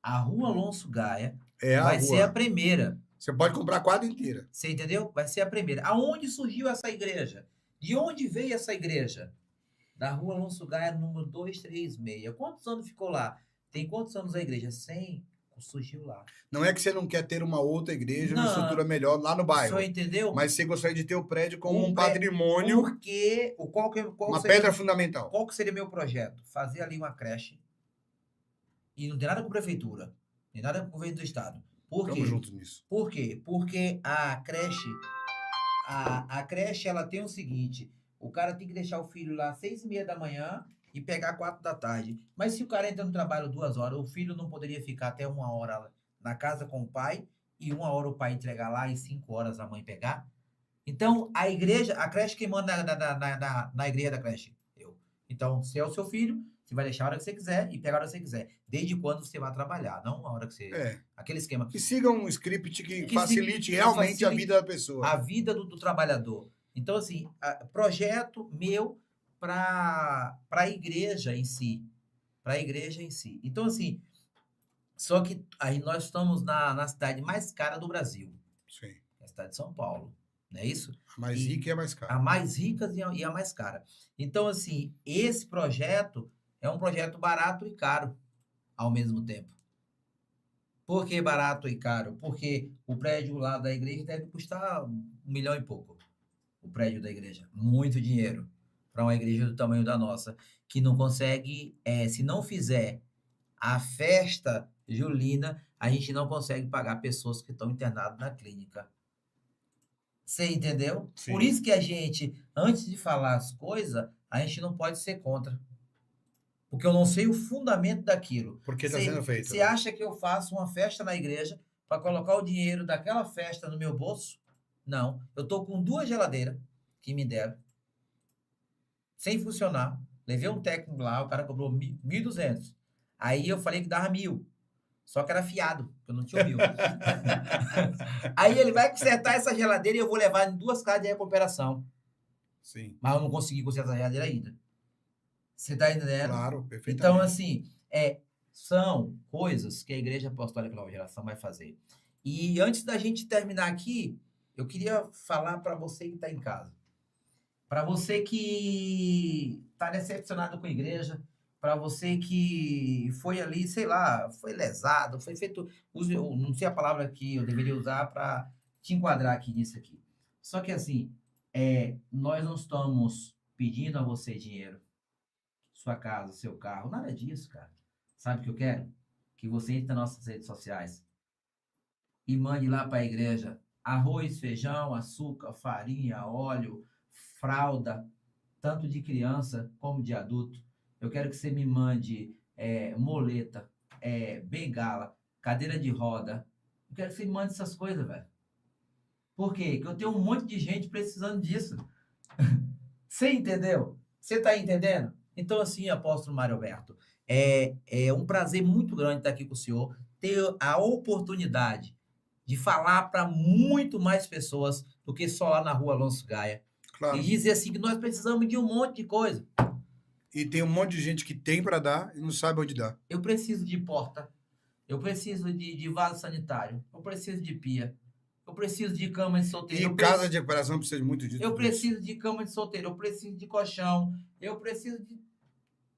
a Rua Alonso Gaia É a vai rua. ser a primeira. Você pode comprar a quadra inteira. Você entendeu? Vai ser a primeira. Aonde surgiu essa igreja? De onde veio essa igreja? Da Rua Alonso Gaia, número 236. Quantos anos ficou lá? Tem quantos anos a igreja? 100? Surgiu lá. Não é que você não quer ter uma outra igreja, uma Não. estrutura melhor lá no bairro. O senhor entendeu? Mas você gostaria de ter o prédio como um pré- patrimônio, Porque uma pedra fundamental. qual que seria meu projeto? Fazer ali uma creche. E não tem nada com a prefeitura. Não tem nada com o governo do estado. Por quê? Estamos juntos nisso. Por quê? Porque a creche, ela tem o seguinte: o cara tem que deixar o filho lá às 6h30 da manhã e pegar 4 da tarde. Mas se o cara entra no trabalho 2 horas, o filho não poderia ficar até 1 hora na casa com o pai e 1 hora o pai entregar lá e 5 horas a mãe pegar? Então, a creche quem manda na igreja da creche? Eu. Então, se é o seu filho, você vai deixar a hora que você quiser e pegar a hora que você quiser. Desde quando você vai trabalhar, não a hora que você... Aquele esquema. Que siga um script que Que facilite que realmente a facilite vida da pessoa. a vida do trabalhador. Então, assim, projeto meu para a igreja em si. Para a igreja em si. Então, assim, só que aí nós estamos na cidade mais cara do Brasil, Sim. a cidade de São Paulo. Não é isso? A mais rica e a mais cara. A mais rica e a mais cara. Então, assim, esse projeto é um projeto barato e caro ao mesmo tempo. Por que barato e caro? Porque o prédio lá da igreja deve custar 1 milhão e pouco. O prédio da igreja. Muito dinheiro. Para uma igreja do tamanho da nossa. Que não consegue, se não fizer a festa julina, a gente não consegue pagar pessoas que estão internadas na clínica. Você entendeu? Sim. Por isso que a gente, antes de falar as coisas, a gente não pode ser contra. Porque eu não sei o fundamento daquilo. Porque está sendo feito. Você né? acha que eu faço uma festa na igreja para colocar o dinheiro daquela festa no meu bolso? Não. Eu estou com 2 geladeiras que me deram, sem funcionar. Levei um técnico lá, o cara cobrou 1.200. Aí eu falei que dava 1.000. Só que era fiado, que eu não tinha 1.000. Aí ele vai consertar essa geladeira e eu vou levar em 2 casas de recuperação. Sim. Mas eu não consegui consertar a geladeira ainda. Você está entendendo? Claro, perfeitamente. Então, assim, são coisas que a Igreja Apostólica Nova Geração vai fazer. E antes da gente terminar aqui, eu queria falar para você que está em casa. Para você que está decepcionado com a igreja, para você que foi ali, sei lá, foi lesado, foi feito... não sei a palavra que eu deveria usar para te enquadrar aqui nisso aqui. Só que, assim, nós não estamos pedindo a você dinheiro, sua casa, seu carro, nada disso, cara. Sabe o que eu quero? Que você entre nas nossas redes sociais e mande lá para a igreja arroz, feijão, açúcar, farinha, óleo, fralda, tanto de criança como de adulto. Eu quero que você me mande moleta, bengala, cadeira de roda, Eu quero que você me mande essas coisas, velho. Por quê? Porque eu tenho um monte de gente precisando disso. Você entendeu? Você está entendendo? Então, assim, apóstolo Mário Alberto, é um prazer muito grande estar aqui com o senhor, ter a oportunidade de falar para muito mais pessoas do que só lá na rua Alonso Gaia. Claro. E dizer assim que nós precisamos de um monte de coisa. E tem um monte de gente que tem para dar e não sabe onde dar. Eu preciso de porta, eu preciso de vaso sanitário, eu preciso de pia, eu preciso de cama de solteiro. E casa de recuperação precisa de muito disso. Eu preciso de cama de solteiro, eu preciso de colchão, eu preciso de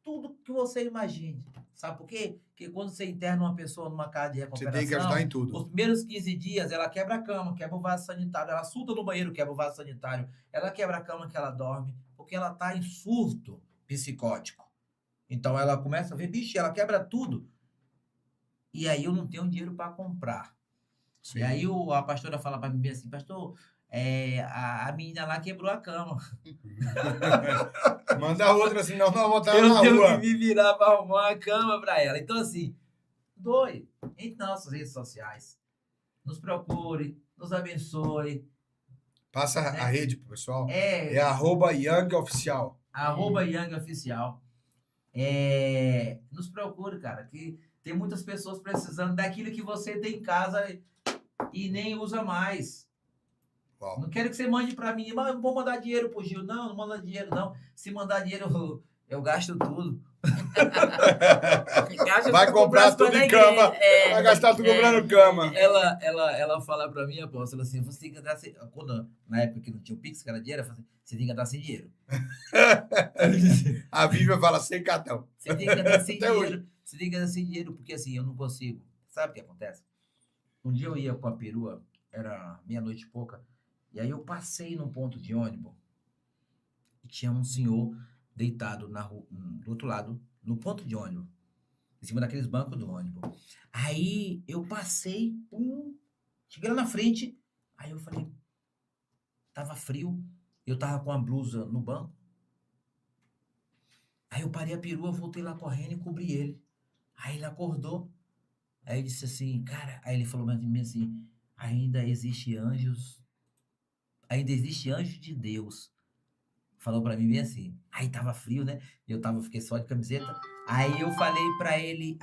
tudo que você imagine. Sabe por quê? Porque quando você interna uma pessoa numa casa de Você recuperação, tem que ajudar em tudo. os primeiros 15 dias ela quebra a cama, quebra o vaso sanitário, ela surta no banheiro, quebra o vaso sanitário, ela quebra a cama que ela dorme, porque ela está em surto psicótico. Então ela começa a ver, bicho, ela quebra tudo. E aí eu não tenho dinheiro para comprar. Sim. E aí a pastora fala para mim assim, pastor, a menina lá quebrou a cama. Manda outra, senão não vou botar Eu na tenho rua. que me virar para arrumar uma cama para ela. Então, assim, doe em nossas redes sociais. Nos procure, nos abençoe. Passa a rede pro pessoal. É @YoungOficial. @YoungOficial. Nos procure, cara, que tem muitas pessoas precisando daquilo que você tem em casa e nem usa mais. Uau. Não quero que você mande para mim, mas vou mandar dinheiro pro Gil. Não, não manda dinheiro, não. Se mandar dinheiro, eu gasto tudo. Vai comprar tudo em cama. Vai gastar tudo comprando cama. Ela fala pra mim, apóstolo, assim, você tem que andar sem... Quando, na época que não tinha o Pix, que era dinheiro, ela fala assim, você tem que andar sem dinheiro. A Vivian fala sem cartão. Você tem que andar sem Até dinheiro. hoje. Você tem que andar sem dinheiro, porque assim, eu não consigo. Sabe o que acontece? Um dia eu ia com a perua, era meia-noite e pouca, e aí eu passei num ponto de ônibus e tinha um senhor deitado na rua, do outro lado, no ponto de ônibus, em cima daqueles bancos do ônibus. Aí eu passei, cheguei lá na frente, aí eu falei, tava frio, eu tava com a blusa no banco. Aí eu parei a perua, voltei lá correndo e cobri ele. Aí ele acordou. Aí ele disse assim, cara, aí ele falou pra mim assim, ainda existe anjo de Deus. Falou pra mim bem assim. Aí tava frio, né? Fiquei só de camiseta. Aí eu falei pra ele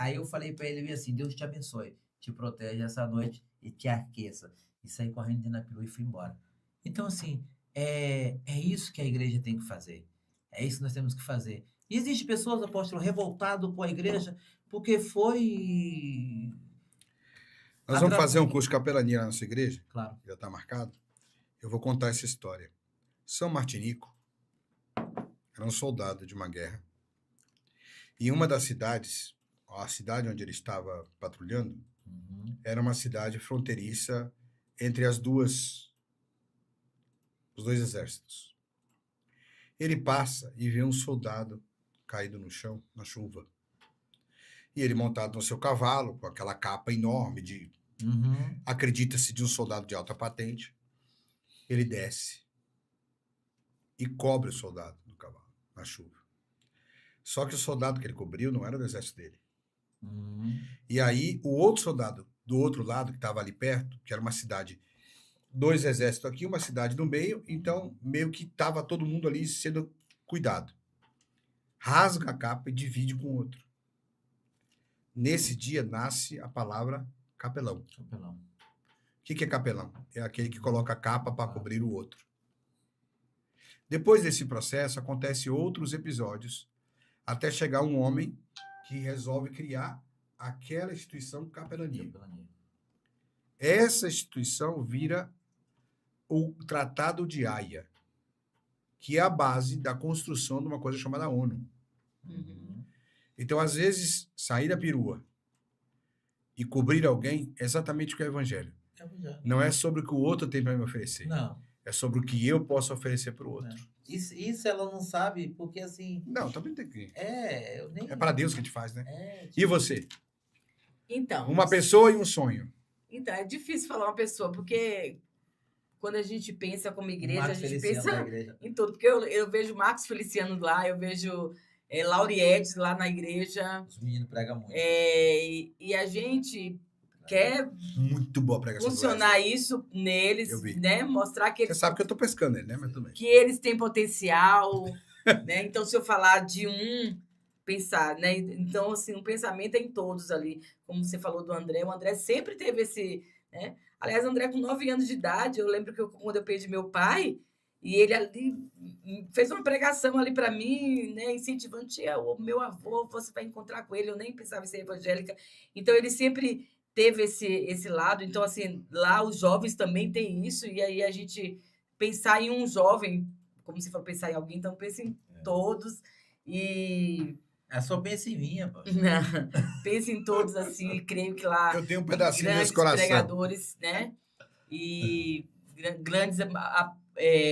bem assim, Deus te abençoe, te protege essa noite e te aqueça. E saí correndo dentro da perua e fui embora. Então, assim, é isso que a igreja tem que fazer. É isso que nós temos que fazer. E existem pessoas, apóstolo, revoltado com a igreja porque foi... Nós vamos fazer um curso de capelania na nossa igreja. Claro. Já está marcado. Eu vou contar essa história. São Martinico era um soldado de uma guerra. E uma das cidades, a cidade onde ele estava patrulhando, era uma cidade fronteiriça entre os dois exércitos. Ele passa e vê um soldado caído no chão, na chuva. E ele montado no seu cavalo, com aquela capa enorme de... acredita-se de um soldado de alta patente. Ele desce e cobre o soldado do cavalo, na chuva. Só que o soldado que ele cobriu não era do exército dele. E aí, o outro soldado do outro lado, que estava ali perto, que era uma cidade, 2 exércitos aqui, uma cidade no meio, então meio que estava todo mundo ali sendo cuidado. Rasga a capa e divide com o outro. Nesse dia nasce a palavra capelão. Capelão. O que é capelão? É aquele que coloca a capa para cobrir o outro. Depois desse processo, acontecem outros episódios, até chegar um homem que resolve criar aquela instituição capelania. Essa instituição vira o Tratado de Haia, que é a base da construção de uma coisa chamada ONU. Então, às vezes, sair da perua e cobrir alguém é exatamente o que é o evangelho. Não é sobre o que o outro tem para me oferecer. Não. É sobre o que eu posso oferecer para o outro. Não. Isso ela não sabe, porque assim... Não, também tem que... Eu nem... É para Deus que a gente faz, né? tipo... E você? Então... Uma pessoa e um sonho. Então, é difícil falar uma pessoa, porque quando a gente pensa como igreja, a gente pensa em tudo. Porque eu vejo Marcos Feliciano lá, eu vejo Laurietes lá na igreja. Os meninos pregam muito. E a gente quer Muito boa a pregação do funcionar isso neles, Eu vi. né? Mostrar que Wesley. Você sabe que eu tô pescando ele, né? Mas tudo bem. que eles têm potencial, né? Então, se eu falar de pensar, né? Então, assim, um pensamento é em todos ali. Como você falou do André, o André sempre teve esse, né? Aliás, o André, com 9 anos de idade, eu lembro que quando eu perdi meu pai, e ele ali fez uma pregação ali para mim, né? Incentivando, tia, o meu avô, você vai encontrar com ele. Eu nem pensava em ser evangélica. Então, ele sempre teve esse lado. Então, assim, lá os jovens também têm isso. E aí a gente pensar em um jovem, como você falou, pensar em alguém, então pensa em todos. E Só pensa em mim, pô. pensa em todos assim, e creio que lá Eu tenho um pedacinho grandes nesse coração. pregadores, né? E grandes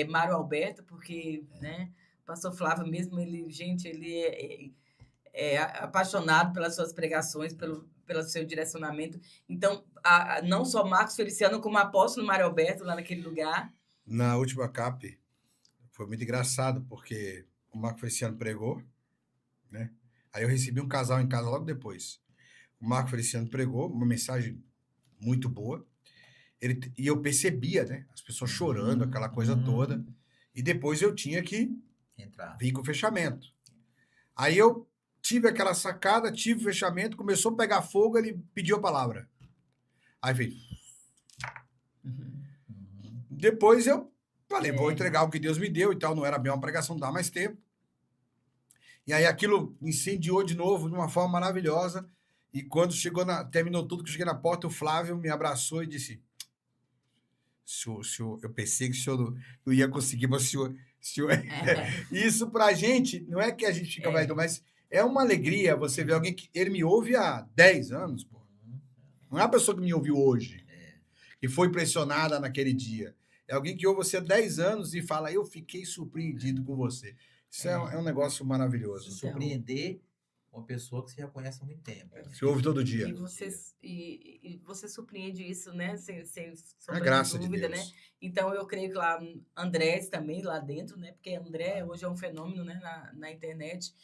Mário Alberto, porque, né? O pastor Flávio mesmo, ele, gente, ele é apaixonado pelas suas pregações, pelo seu direcionamento. Então, não só Marcos Feliciano, como o apóstolo Mário Alberto, lá naquele lugar. Na última CAP, foi muito engraçado, porque o Marco Feliciano pregou, né? Aí eu recebi um casal em casa logo depois. O Marco Feliciano pregou, uma mensagem muito boa. E eu percebia, né? As pessoas chorando, aquela coisa toda. E depois eu tinha que vir com o fechamento. Aí eu tive aquela sacada, tive o fechamento, começou a pegar fogo, ele pediu a palavra. Aí veio. Depois eu falei, vou entregar o que Deus me deu e tal. Não era bem uma pregação, não dá mais tempo. E aí aquilo incendiou de novo de uma forma maravilhosa. E quando terminou tudo, que eu cheguei na porta, o Flávio me abraçou e disse: senhor, eu pensei que o senhor não ia conseguir, mas o senhor... Isso pra gente, não é que a gente fica vaidoso, mas é uma alegria você ver alguém que... Ele me ouve há 10 anos, pô. Não é uma pessoa que me ouviu hoje, que foi pressionada naquele dia. É alguém que ouve você há 10 anos e fala, eu fiquei surpreendido com você. Isso é um negócio maravilhoso. Então, surpreender uma pessoa que você já conhece há muito tempo. Você ouve todo dia. E você surpreende isso, né? Sem sombra graça de dúvida, de Deus. Né? Então, eu creio que lá, Andrés também, lá dentro, né? Porque André hoje é um fenômeno, né? Na internet.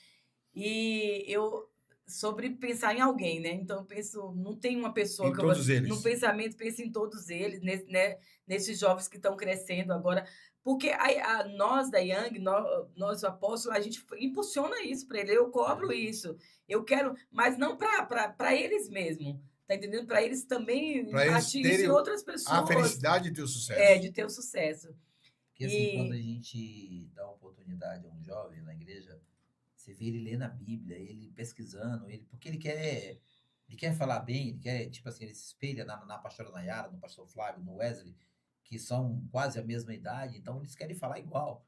E eu... Sobre pensar em alguém, né? Então, eu penso... Não tem uma pessoa... Em todos eles. No pensamento, penso em todos eles, nesses jovens que estão crescendo agora... Porque nós da Young, nós o apóstolo, a gente impulsiona isso para ele. Eu cobro isso. Eu quero, mas não para eles mesmo. Tá entendendo? Para eles também impartir isso em outras pessoas. A felicidade de ter o sucesso. De ter o sucesso. Porque assim, quando a gente dá uma oportunidade a um jovem na igreja, você vê ele lendo a Bíblia, ele pesquisando, porque ele quer falar bem, ele quer, tipo assim, ele se espelha na pastora Nayara, no pastor Flávio, no Wesley, que são quase a mesma idade, então eles querem falar igual.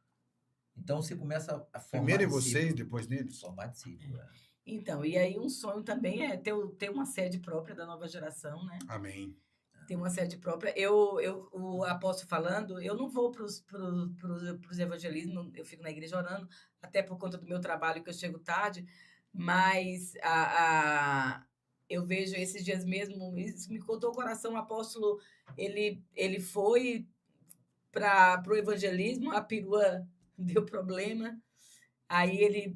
Então você começa a formar primeiro em vocês, depois neles. Formar discípulo. Então, e aí um sonho também é ter uma sede própria da nova geração, né? Amém. Ter uma sede própria. O apóstolo falando, eu não vou para os evangelismos, eu fico na igreja orando, até por conta do meu trabalho, que eu chego tarde, mas eu vejo esses dias mesmo, isso me contou o coração, o apóstolo, ele foi para o evangelismo, a perua deu problema, aí ele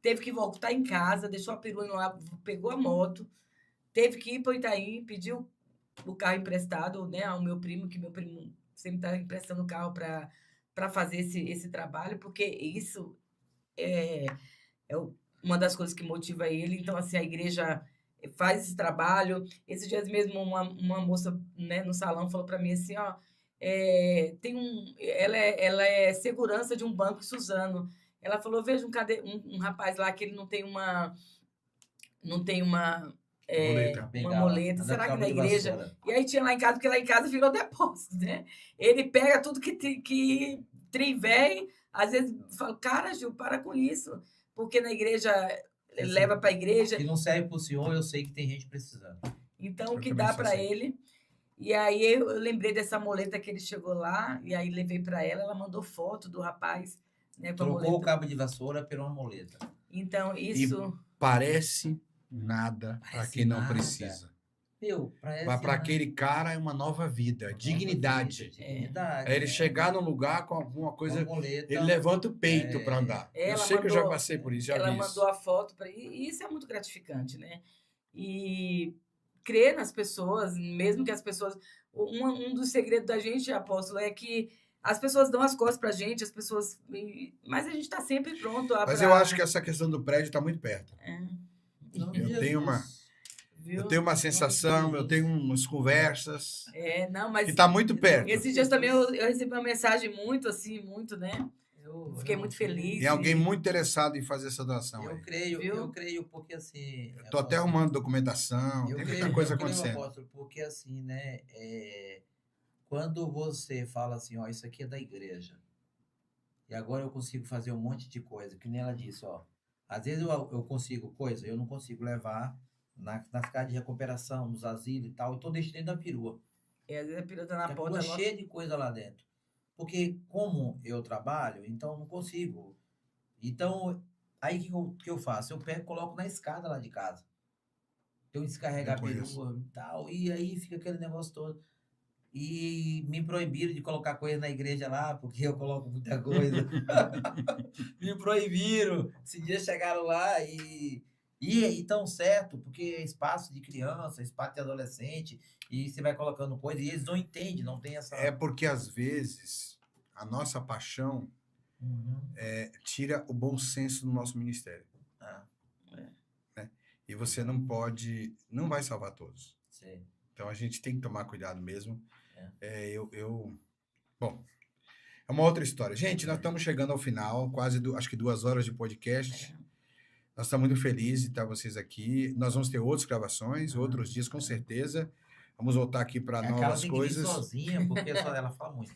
teve que voltar em casa, deixou a perua lá, pegou a moto, teve que ir para o Itaim, pediu o carro emprestado, né, ao meu primo, que meu primo sempre está emprestando o carro para fazer esse trabalho, porque isso é uma das coisas que motiva ele. Então, assim, a igreja faz esse trabalho. Esses dias mesmo, uma moça, né, no salão falou para mim assim, ó, ela é segurança de um banco em Suzano. Ela falou, veja um rapaz lá que ele não tem uma moleta. Será que na igreja? E aí tinha lá em casa, porque lá em casa virou depósito, né? Ele pega tudo que trivém, às vezes fala, cara, Gil, para com isso. Porque na igreja, ele leva para a igreja. Que não serve para o senhor, eu sei que tem gente precisando. Então, o que dá para ele... E aí eu lembrei dessa moleta que ele chegou lá, e aí levei para ela mandou foto do rapaz. Né, trocou o cabo de vassoura por uma moleta. Então, isso... E parece nada para quem não precisa. Mas para aquele cara é uma nova vida, dignidade. Dignidade. É ele chegar num lugar com alguma coisa, moleta, ele levanta o peito para andar. Eu sei que eu já passei por isso, já ela vi mandou a foto para e isso é muito gratificante, né? E crer nas pessoas, mesmo que as pessoas... Um dos segredos da gente, apóstolo, é que as pessoas dão as costas pra gente, as pessoas... Mas a gente está sempre pronto Mas eu acho que essa questão do prédio está muito perto. Eu tenho uma... Viu? Eu tenho uma sensação, eu tenho umas conversas Não, mas que está muito perto. esses dias também eu recebi uma mensagem muito, assim, muito, né? Fiquei muito feliz. Tem alguém muito interessado em fazer essa doação aí. Eu creio, porque assim. Estou até arrumando documentação, tem muita coisa acontecendo. Apóstolo, porque assim, né? Quando você fala assim, ó, isso aqui é da igreja, e agora eu consigo fazer um monte de coisa, que nem ela disse, ó. Às vezes eu consigo coisa, eu não consigo levar nas casas de recuperação, nos asilos e tal, então deixo dentro da perua. Às vezes a perua tá na A porta. perua cheia de coisa lá dentro. Porque como eu trabalho, então não consigo. Então, aí o que eu faço? Eu pego e coloco na escada lá de casa. Eu descarrego a perua e tal, e aí fica aquele negócio todo. E me proibiram de colocar coisa na igreja lá, porque eu coloco muita coisa. Me proibiram. Esse dia chegaram lá e tão certo, porque é espaço de criança, espaço de adolescente, e você vai colocando coisa, e eles não entendem, não tem essa... É porque, às vezes, a nossa paixão tira o bom senso do nosso ministério. Né? E você não vai salvar todos. Sim. Então, a gente tem que tomar cuidado mesmo. Bom, é uma outra história. Gente, nós estamos chegando ao final, quase, acho que 2 horas de podcast. Nós estamos muito felizes de estar vocês aqui. Nós vamos ter outras gravações, outros dias, com certeza. Vamos voltar aqui para novas coisas. Sozinha, porque ela fala muito.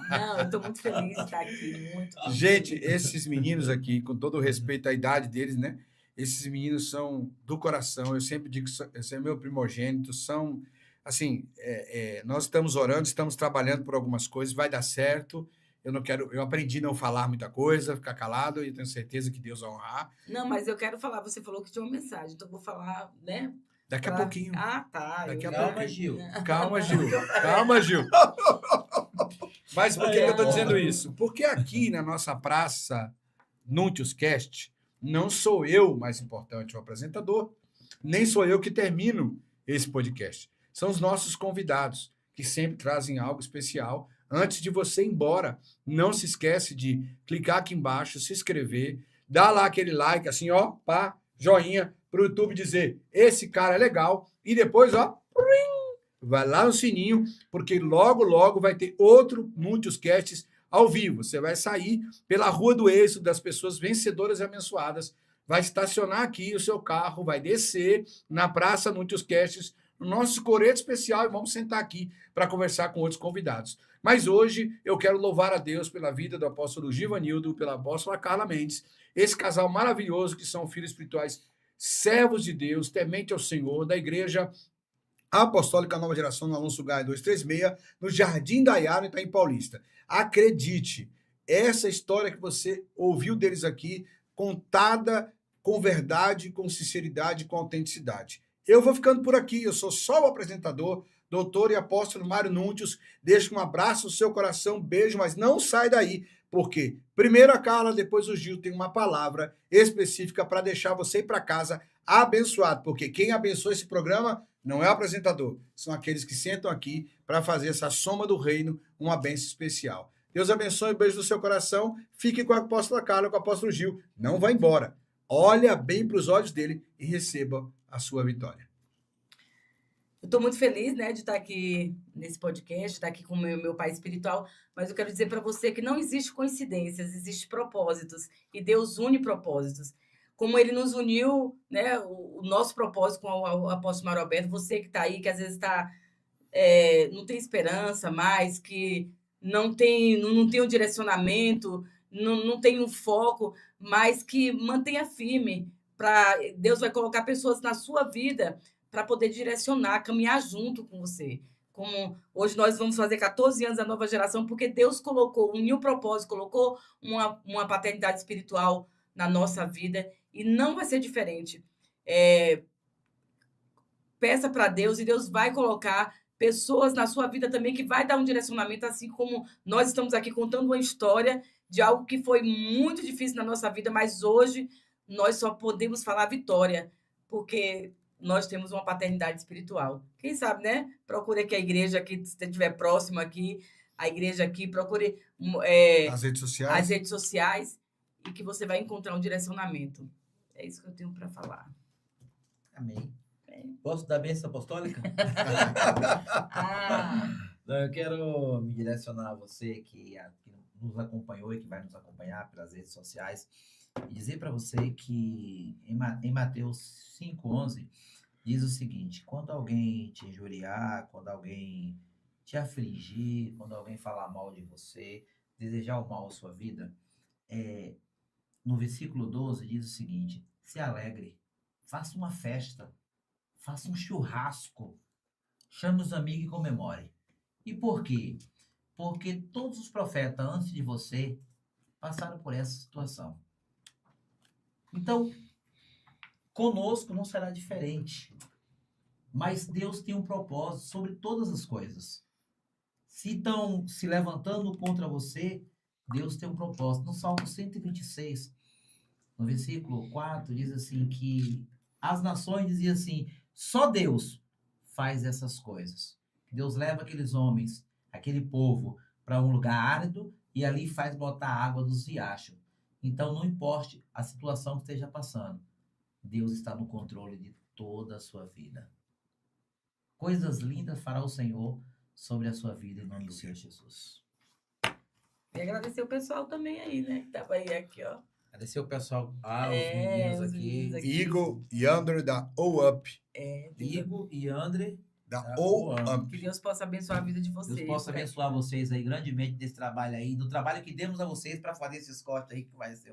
Não, eu estou muito feliz de estar aqui. Muito. Gente, esses meninos aqui, com todo o respeito à idade deles, né? Esses meninos são do coração. Eu sempre digo que esse é meu primogênito. São, assim, nós estamos orando, estamos trabalhando por algumas coisas, vai dar certo. Eu aprendi a não falar muita coisa, ficar calado, e tenho certeza que Deus vai honrar. Não, mas eu quero falar, você falou que tinha uma mensagem, então eu vou falar, né? Daqui a pouquinho. Tá. Calma, Gil. Calma, Gil. Calma, Gil. Mas por que eu estou dizendo isso? Porque aqui na nossa praça Núntios Cast, não sou eu mais importante o apresentador, nem sou eu que termino esse podcast. São os nossos convidados, que sempre trazem algo especial. Antes de você ir embora, não se esquece de clicar aqui embaixo, se inscrever, dar lá aquele like, assim, ó, pá, joinha, para o YouTube dizer, esse cara é legal, e depois, ó, vai lá no sininho, porque logo, logo vai ter outro Núntios Casts ao vivo. Você vai sair pela Rua do Êxito das pessoas vencedoras e abençoadas, vai estacionar aqui o seu carro, vai descer na Praça Núntios Casts, no nosso coreto especial, e vamos sentar aqui para conversar com outros convidados. Mas hoje eu quero louvar a Deus pela vida do apóstolo Givanildo, pela apóstola Carla Mendes, esse casal maravilhoso que são filhos espirituais, servos de Deus, temente ao Senhor, da Igreja Apostólica Nova Geração, no Alonso Gaia 236, no Jardim da Iara, em Itaim Paulista. Acredite, essa história que você ouviu deles aqui, contada com verdade, com sinceridade, com autenticidade. Eu vou ficando por aqui, eu sou só o apresentador, doutor e apóstolo Mário Núntios. Deixo um abraço no seu coração, beijo, mas não sai daí, porque primeiro a Carla, depois o Gil tem uma palavra específica para deixar você ir para casa abençoado, porque quem abençoa esse programa não é o apresentador, são aqueles que sentam aqui para fazer essa soma do reino, uma bênção especial. Deus abençoe, beijo no seu coração, fique com a apóstola Carla, com o apóstolo Gil, não vá embora. Olha bem para os olhos dele e receba a sua vitória. Eu estou muito feliz, né, de estar aqui nesse podcast, estar aqui com o meu pai espiritual, mas eu quero dizer para você que não existe coincidências, existem propósitos, e Deus une propósitos. Como ele nos uniu, né, o nosso propósito com o apóstolo Mário Alberto, você que está aí, que às vezes não tem esperança mais, que não tem um direcionamento, não tem um foco, mas que mantenha firme. Deus vai colocar pessoas na sua vida para poder direcionar, caminhar junto com você. Como hoje nós vamos fazer 14 anos da nova geração, porque Deus uniu o propósito, colocou uma paternidade espiritual na nossa vida, e não vai ser diferente. Peça para Deus, e Deus vai colocar pessoas na sua vida também que vai dar um direcionamento, assim como nós estamos aqui contando uma história de algo que foi muito difícil na nossa vida, mas hoje nós só podemos falar vitória, porque nós temos uma paternidade espiritual. Quem sabe, né? Procure aqui a igreja aqui, se você estiver próximo aqui, a igreja aqui, procure As redes as sociais. redes sociais e que você vai encontrar um direcionamento. É isso que eu tenho para falar. Amém. Posso dar bênção apostólica? Ah, Não, eu quero me direcionar a você que nos acompanhou e que vai nos acompanhar pelas redes sociais e dizer para você que em Mateus 5,11 diz o seguinte: quando alguém te injuriar, quando alguém te afligir, quando alguém falar mal de você, desejar o mal à sua vida, no versículo 12 diz o seguinte: se alegre, faça uma festa, faça um churrasco, chame os amigos e comemore. E por quê? Porque todos os profetas antes de você passaram por essa situação. Então, conosco não será diferente. Mas Deus tem um propósito sobre todas as coisas. Se estão se levantando contra você, Deus tem um propósito. No Salmo 126, no versículo 4, diz assim que as nações diziam assim: só Deus faz essas coisas. Deus leva aqueles homens, aquele povo, para um lugar árido e ali faz botar água dos riachos. Então, não importe a situação que esteja passando, Deus está no controle de toda a sua vida. Coisas lindas fará o Senhor sobre a sua vida, em nome do Senhor Jesus. e agradecer o pessoal também aí, né? Que tava aí aqui, ó. Agradecer o pessoal, Os meninos aqui. Igor e André da O-Up. Igor e André, Da Da O-Up. Que Deus possa abençoar a vida de vocês. Deus possa né? abençoar vocês aí grandemente desse trabalho aí, do trabalho que demos a vocês para fazer esses cortes aí, que vai ser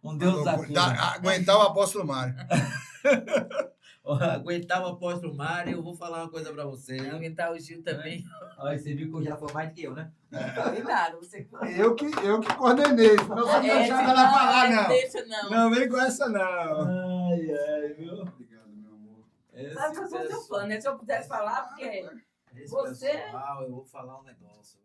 um Deus da cura. Aguentar o apóstolo Mário. Aguentar o apóstolo Mário, eu vou falar uma coisa para vocês. Aguentar o Gil também. Olha, você viu que eu já foi mais que eu, né? Cuidado, você. Eu que coordenei. Não vou deixar ela falar, não. Deixa, não. Não vem com essa, não. Ai, viu? Obrigado, meu amor. Sabe que eu sou seu fã, né? Se eu pudesse falar, porque Esse você- pessoal, eu vou falar um negócio.